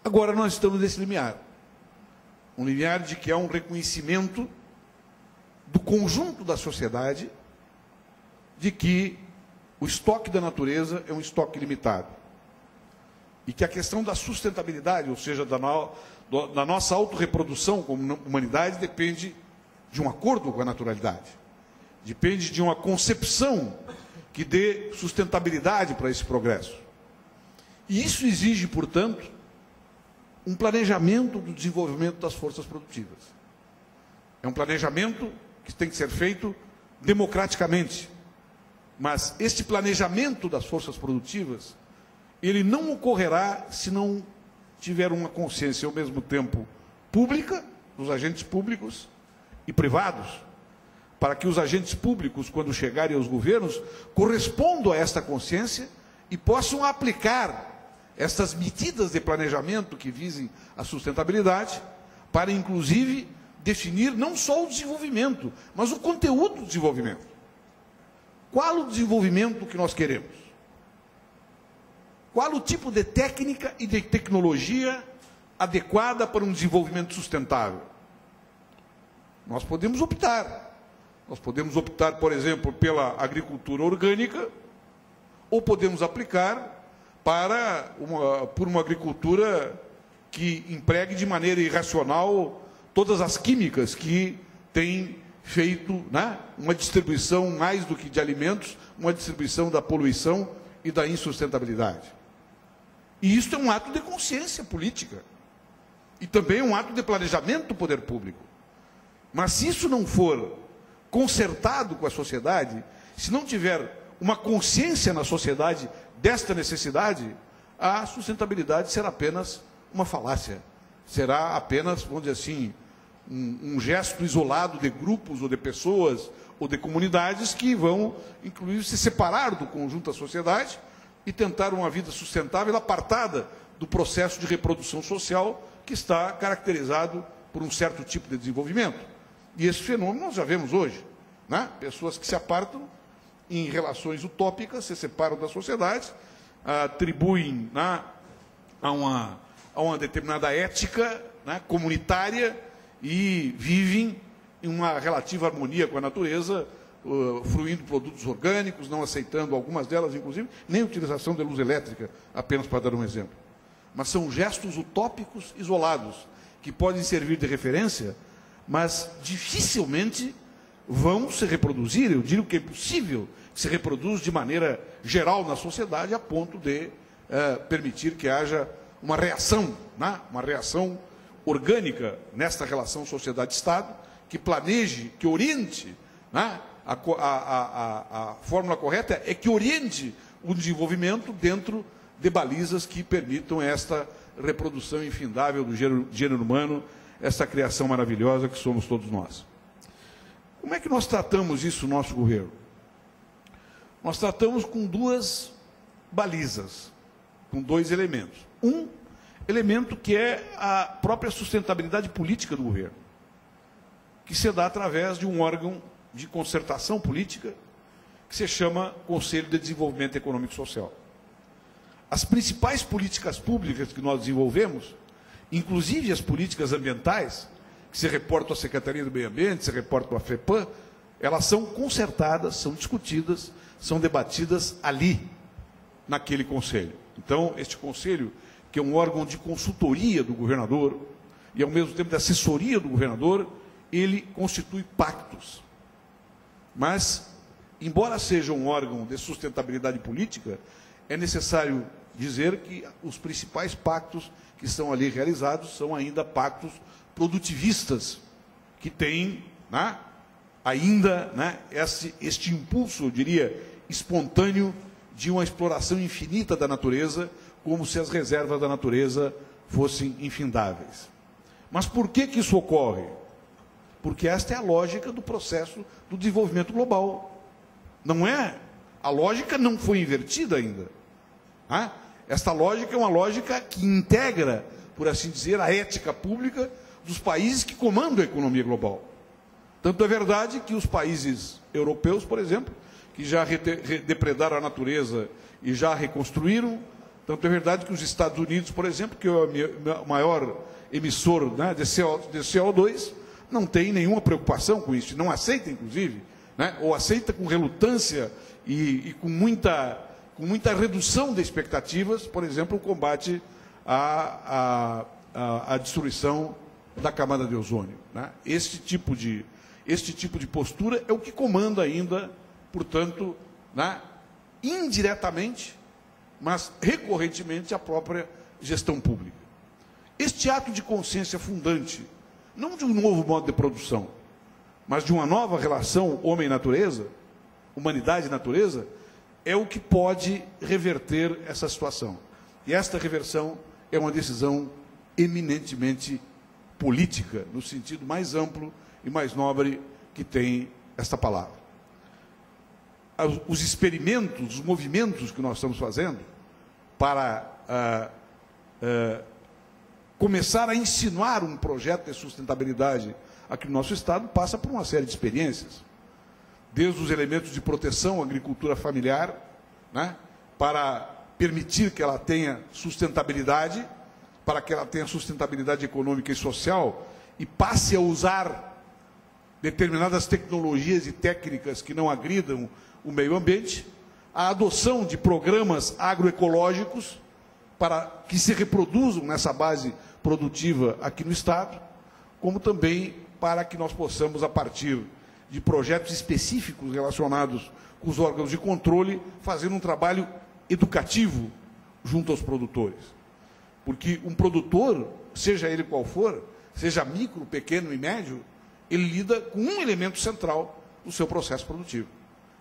Agora nós estamos nesse limiar, um limiar de que há um reconhecimento do conjunto da sociedade de que o estoque da natureza é um estoque limitado. E que a questão da sustentabilidade, ou seja, da nossa autorreprodução como humanidade, depende de um acordo com a naturalidade. Depende de uma concepção que dê sustentabilidade para esse progresso. E isso exige, portanto, um planejamento do desenvolvimento das forças produtivas. É um planejamento que tem que ser feito democraticamente. Mas este planejamento das forças produtivas, ele não ocorrerá se não tiver uma consciência ao mesmo tempo pública, dos agentes públicos e privados, para que os agentes públicos, quando chegarem aos governos, correspondam a esta consciência e possam aplicar estas medidas de planejamento que visem a sustentabilidade, para, inclusive, definir não só o desenvolvimento, mas o conteúdo do desenvolvimento. Qual o desenvolvimento que nós queremos? Qual o tipo de técnica e de tecnologia adequada para um desenvolvimento sustentável? Nós podemos optar. Nós podemos optar, por exemplo, pela agricultura orgânica, ou podemos aplicar por uma agricultura que empregue de maneira irracional todas as químicas que têm feito, né, uma distribuição mais do que de alimentos, uma distribuição da poluição e da insustentabilidade. E isso é um ato de consciência política. E também um ato de planejamento do poder público. Mas se isso não for consertado com a sociedade, se não tiver uma consciência na sociedade desta necessidade, a sustentabilidade será apenas uma falácia. Será apenas, vamos dizer assim, um gesto isolado de grupos ou de pessoas ou de comunidades que vão, inclusive, se separar do conjunto da sociedade e tentar uma vida sustentável apartada do processo de reprodução social que está caracterizado por um certo tipo de desenvolvimento. E esse fenômeno nós já vemos hoje, né? Pessoas que se apartam em relações utópicas, se separam da sociedade, atribuem, né, a uma determinada ética, né, comunitária, e vivem em uma relativa harmonia com a natureza, fruindo produtos orgânicos, não aceitando algumas delas, inclusive, nem utilização de luz elétrica, apenas para dar um exemplo. Mas são gestos utópicos isolados, que podem servir de referência, mas dificilmente vão se reproduzir. Eu digo que é impossível que se reproduz de maneira geral na sociedade, a ponto de permitir que haja uma reação, né? Uma reação orgânica nesta relação sociedade-Estado, que planeje, que oriente, né? A fórmula correta é que oriente o desenvolvimento dentro de balizas que permitam esta reprodução infindável do gênero humano, essa criação maravilhosa que somos todos nós. Como é que nós tratamos isso no nosso governo? Nós tratamos com duas balizas, com dois elementos. Um elemento que é a própria sustentabilidade política do governo, que se dá através de um órgão de concertação política que se chama Conselho de Desenvolvimento Econômico e Social. As principais políticas públicas que nós desenvolvemos, inclusive as políticas ambientais, que se reportam à Secretaria do Meio Ambiente, se reportam à FEPAM, elas são concertadas, são discutidas, são debatidas ali, naquele conselho. Então, este conselho, que é um órgão de consultoria do governador e, ao mesmo tempo, de assessoria do governador, ele constitui pactos. Mas, embora seja um órgão de sustentabilidade política, é necessário dizer que os principais pactos que estão ali realizados são ainda pactos produtivistas, que têm, né, ainda, né, este impulso, eu diria, espontâneo de uma exploração infinita da natureza, como se as reservas da natureza fossem infindáveis. Mas por que isso ocorre? porque esta é a lógica do processo do desenvolvimento global. Não é? A lógica não foi invertida ainda. Esta lógica é uma lógica que integra, por assim dizer, a ética pública dos países que comandam a economia global. Tanto é verdade que os países europeus, por exemplo, que já depredaram a natureza e já reconstruíram, tanto é verdade que os Estados Unidos, por exemplo, que é o maior emissor, né, de CO2, não tem nenhuma preocupação com isso, não aceita, inclusive, né, ou aceita com relutância e com muita redução de expectativas, por exemplo, o combate à destruição da camada de ozônio. Né? Este tipo de postura é o que comanda ainda, portanto, né, indiretamente, mas recorrentemente, a própria gestão pública. Este ato de consciência fundante, não de um novo modo de produção, mas de uma nova relação homem-natureza, humanidade-natureza, é o que pode reverter essa situação. E esta reversão é uma decisão eminentemente política, no sentido mais amplo e mais nobre que tem esta palavra. Os experimentos, os movimentos que nós estamos fazendo para começar a insinuar um projeto de sustentabilidade aqui no nosso Estado passa por uma série de experiências. Desde os elementos de proteção à agricultura familiar, né, para permitir que ela tenha sustentabilidade, para que ela tenha sustentabilidade econômica e social, e passe a usar determinadas tecnologias e técnicas que não agridam o meio ambiente, a adoção de programas agroecológicos para que se reproduzam nessa base produtiva aqui no Estado, como também para que nós possamos, a partir de projetos específicos relacionados com os órgãos de controle, fazer um trabalho educativo junto aos produtores. Porque um produtor, seja ele qual for, seja micro, pequeno e médio, ele lida com um elemento central no seu processo produtivo,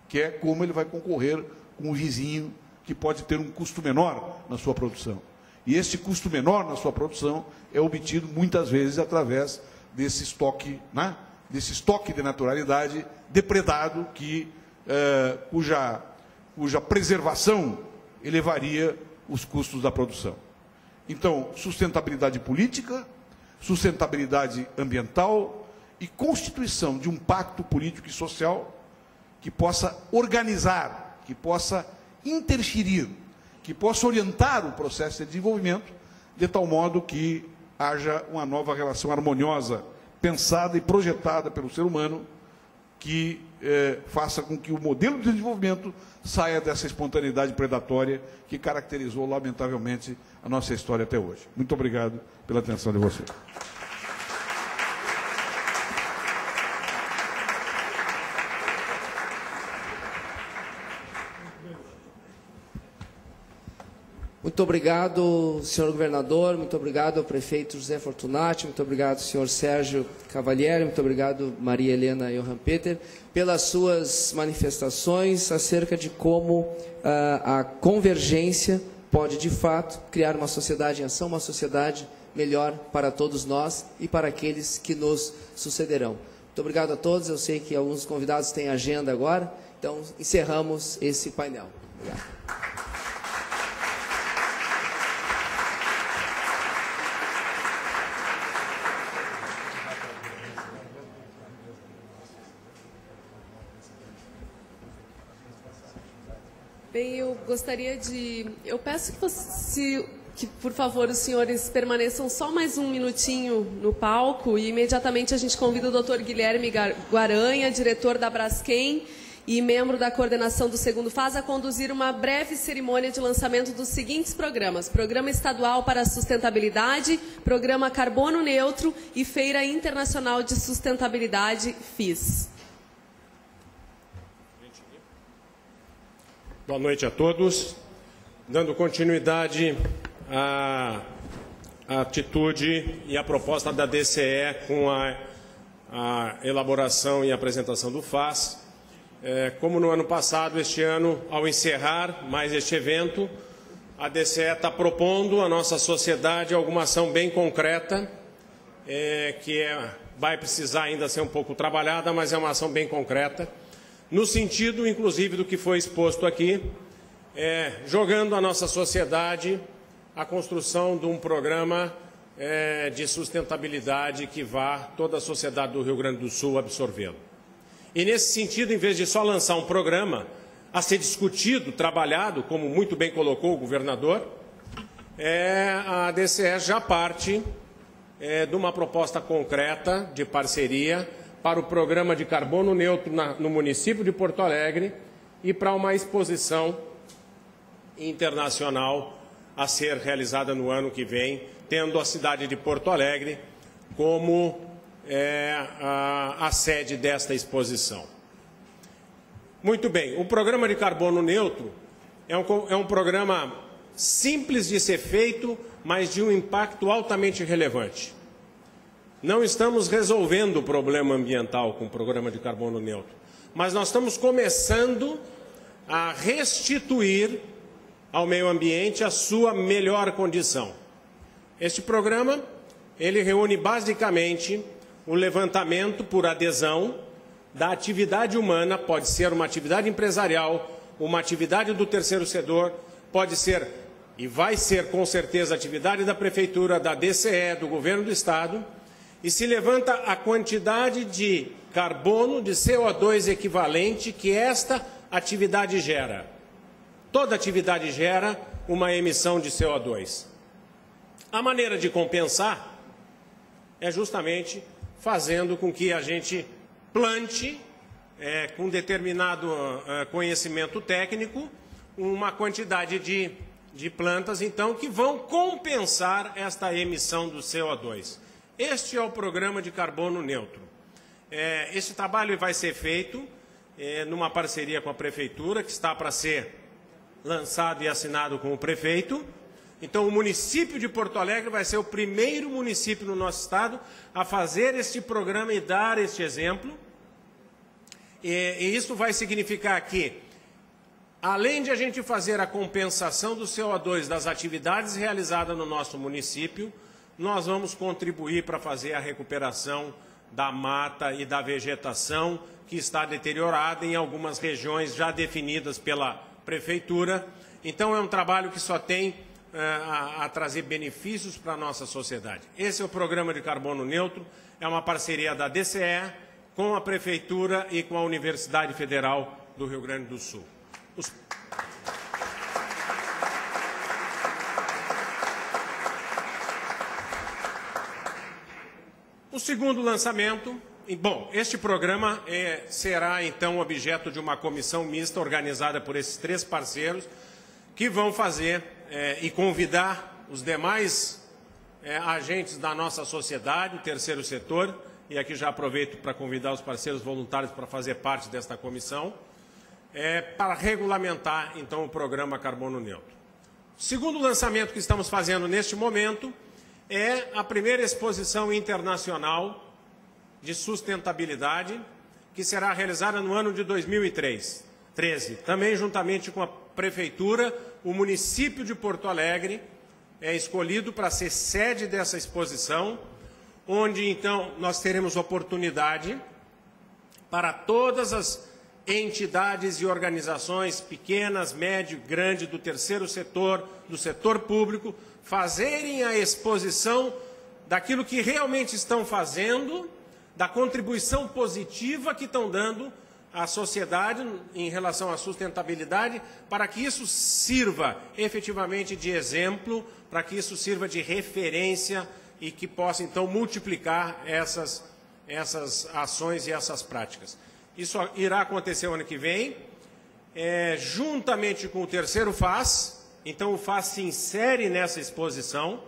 que é como ele vai concorrer com o vizinho que pode ter um custo menor na sua produção. E esse custo menor na sua produção é obtido muitas vezes através desse estoque, né, desse estoque de naturalidade depredado cuja preservação elevaria os custos da produção. Então, sustentabilidade política, sustentabilidade ambiental e constituição de um pacto político e social que possa organizar, que possa interferir, que possa orientar o processo de desenvolvimento de tal modo que haja uma nova relação harmoniosa, pensada e projetada pelo ser humano, que faça com que o modelo de desenvolvimento saia dessa espontaneidade predatória que caracterizou, lamentavelmente, a nossa história até hoje. Muito obrigado pela atenção de vocês. Muito obrigado, senhor governador, muito obrigado ao prefeito José Fortunati, muito obrigado, senhor Sérgio Cavalieri, muito obrigado, Maria Helena Johann Peter, pelas suas manifestações acerca de como a convergência pode, de fato, criar uma sociedade em ação, uma sociedade melhor para todos nós e para aqueles que nos sucederão. Muito obrigado a todos, eu sei que alguns convidados têm agenda agora, então encerramos esse painel. Obrigado. Bem, eu peço que, por favor, os senhores permaneçam só mais um minutinho no palco e imediatamente a gente convida o Dr. Guilherme Guaranha, diretor da Braskem e membro da coordenação do segundo FAS, a conduzir uma breve cerimônia de lançamento dos seguintes programas: Programa Estadual para a Sustentabilidade, Programa Carbono Neutro e Feira Internacional de Sustentabilidade, FIS. Boa noite a todos. Dando continuidade à atitude e à proposta da DCE com a elaboração e apresentação do FAS. Como no ano passado, este ano, ao encerrar mais este evento, a DCE está propondo à nossa sociedade alguma ação bem concreta, que é vai precisar ainda ser um pouco trabalhada, mas é uma ação bem concreta, no sentido, inclusive, do que foi exposto aqui, jogando à nossa sociedade a construção de um programa de sustentabilidade que vá toda a sociedade do Rio Grande do Sul absorvê-lo. E, nesse sentido, em vez de só lançar um programa a ser discutido, trabalhado, como muito bem colocou o governador, a DCE já parte de uma proposta concreta de parceria para o programa de carbono neutro no município de Porto Alegre e para uma exposição internacional a ser realizada no ano que vem, tendo a cidade de Porto Alegre como a sede desta exposição. Muito bem, o programa de carbono neutro é um programa simples de ser feito, mas de um impacto altamente relevante. Não estamos resolvendo o problema ambiental com o programa de carbono neutro, mas nós estamos começando a restituir ao meio ambiente a sua melhor condição. Este programa, ele reúne basicamente o levantamento por adesão da atividade humana, pode ser uma atividade empresarial, uma atividade do terceiro setor, pode ser e vai ser com certeza atividade da Prefeitura, da DCE, do Governo do Estado, e se levanta a quantidade de carbono, de CO2 equivalente que esta atividade gera. Toda atividade gera uma emissão de CO2. A maneira de compensar é justamente fazendo com que a gente plante, com determinado conhecimento técnico, uma quantidade de plantas, então, que vão compensar esta emissão do CO2. Este é o programa de carbono neutro. Esse trabalho vai ser feito numa parceria com a Prefeitura, que está para ser lançado e assinado com o prefeito. Então, o município de Porto Alegre vai ser o primeiro município no nosso estado a fazer este programa e dar este exemplo. E isso vai significar que, além de a gente fazer a compensação do CO2 das atividades realizadas no nosso município, nós vamos contribuir para fazer a recuperação da mata e da vegetação que está deteriorada em algumas regiões já definidas pela Prefeitura. Então, é um trabalho que só tem a trazer benefícios para a nossa sociedade. Esse é o programa de carbono neutro, é uma parceria da DCE com a Prefeitura e com a Universidade Federal do Rio Grande do Sul. O segundo lançamento, bom, este programa será então objeto de uma comissão mista organizada por esses 3 parceiros que vão fazer e convidar os demais agentes da nossa sociedade, o terceiro setor, e aqui já aproveito para convidar os parceiros voluntários para fazer parte desta comissão, para regulamentar então o programa Carbono Neutro. O segundo lançamento que estamos fazendo neste momento é a primeira exposição internacional de sustentabilidade, que será realizada no ano de 2013, também juntamente com a Prefeitura. O município de Porto Alegre é escolhido para ser sede dessa exposição, onde então nós teremos oportunidade para todas as entidades e organizações pequenas, médio, grande, do terceiro setor, do setor público, fazerem a exposição daquilo que realmente estão fazendo, da contribuição positiva que estão dando à sociedade em relação à sustentabilidade, para que isso sirva efetivamente de exemplo, para que isso sirva de referência e que possa, então, multiplicar essas ações e essas práticas. Isso irá acontecer o ano que vem, juntamente com o terceiro FAS. Então, o FAS se insere nessa exposição.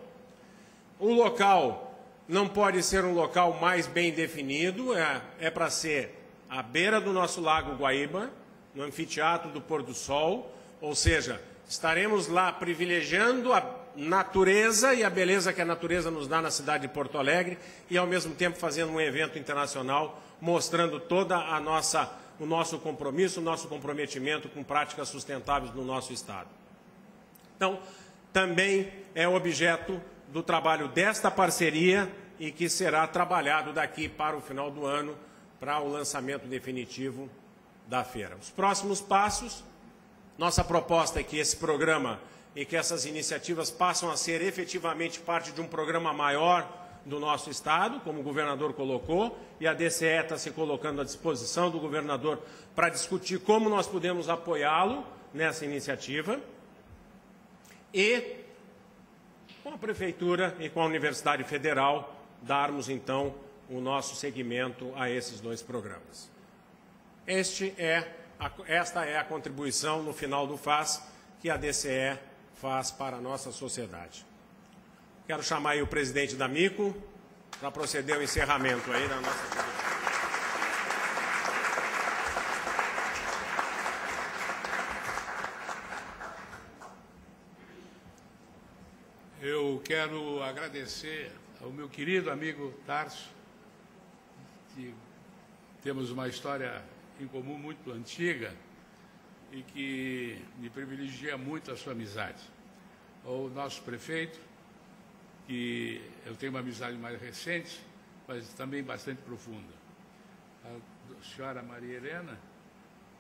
O local não pode ser um local mais bem definido, é para ser à beira do nosso Lago Guaíba, no anfiteatro do Pôr do Sol, ou seja, estaremos lá privilegiando a natureza e a beleza que a natureza nos dá na cidade de Porto Alegre e, ao mesmo tempo, fazendo um evento internacional, mostrando toda o nosso compromisso, o nosso comprometimento com práticas sustentáveis no nosso estado. Então, também é objeto do trabalho desta parceria e que será trabalhado daqui para o final do ano para o lançamento definitivo da feira. Os próximos passos, nossa proposta é que esse programa e que essas iniciativas passam a ser efetivamente parte de um programa maior do nosso Estado, como o governador colocou, e a DCE está se colocando à disposição do governador para discutir como nós podemos apoiá-lo nessa iniciativa. E, com a Prefeitura e com a Universidade Federal, darmos, então, o nosso seguimento a esses dois programas. Esta é a contribuição, no final do FAS, que a DCE faz para a nossa sociedade. Quero chamar aí o presidente da Mico para proceder ao encerramento aí da nossa atividade. Eu quero agradecer ao meu querido amigo Tarso, que temos uma história em comum muito antiga e que me privilegia muito a sua amizade. Ao nosso prefeito, que eu tenho uma amizade mais recente, mas também bastante profunda. A senhora Maria Helena,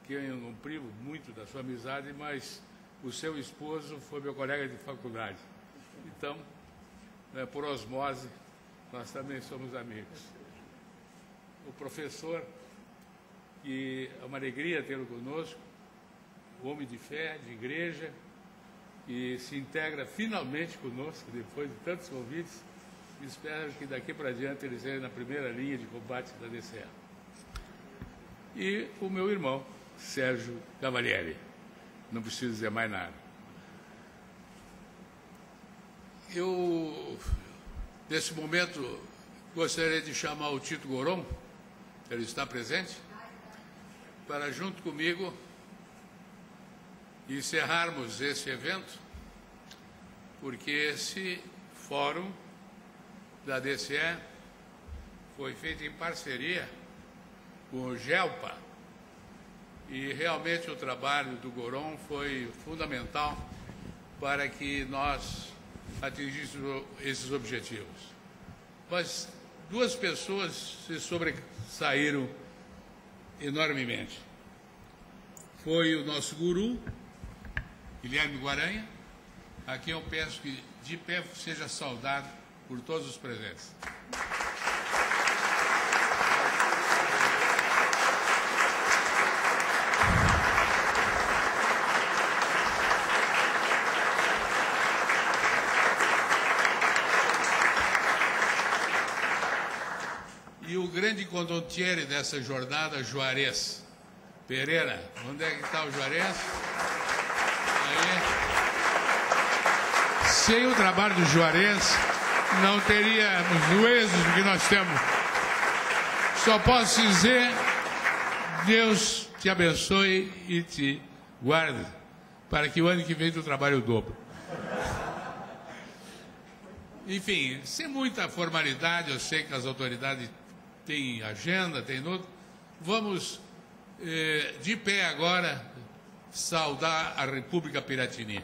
que eu não privo muito da sua amizade, mas o seu esposo foi meu colega de faculdade. Então, né, por osmose, nós também somos amigos. O professor, que é uma alegria tê-lo conosco, homem de fé, de igreja, e se integra finalmente conosco, depois de tantos convites. Espero que daqui para diante ele seja na primeira linha de combate da DCE. E o meu irmão, Sérgio Cavalieri. Não preciso dizer mais nada. Eu, nesse momento, gostaria de chamar o Tito Goron, ele está presente, para, junto comigo, encerrarmos esse evento, porque esse fórum da DCE foi feito em parceria com o GELPA, e realmente o trabalho do Goron foi fundamental para que nós atingíssemos esses objetivos. Mas duas pessoas se sobressaíram enormemente. Foi o nosso guru, Guilherme Guaranha, a quem eu peço que de pé seja saudado por todos os presentes. E o grande condottiere dessa jornada, Juarez Pereira. Onde é que está o Juarez? Aí. Sem o trabalho do Juarez, não teríamos o êxito que nós temos. Só posso dizer, Deus te abençoe e te guarde, para que o ano que vem tu trabalhe o dobro. Enfim, sem muita formalidade, eu sei que as autoridades têm agenda, tem outro. Vamos, de pé agora, saudar a República Piratini.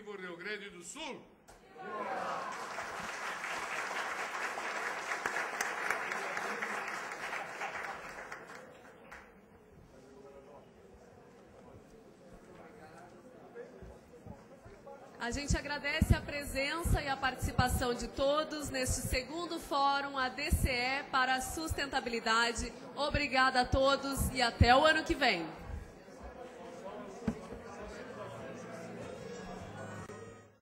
Viva o Rio Grande do Sul! A gente agradece a presença e a participação de todos neste segundo fórum, a DCE para a sustentabilidade. Obrigada a todos e até o ano que vem.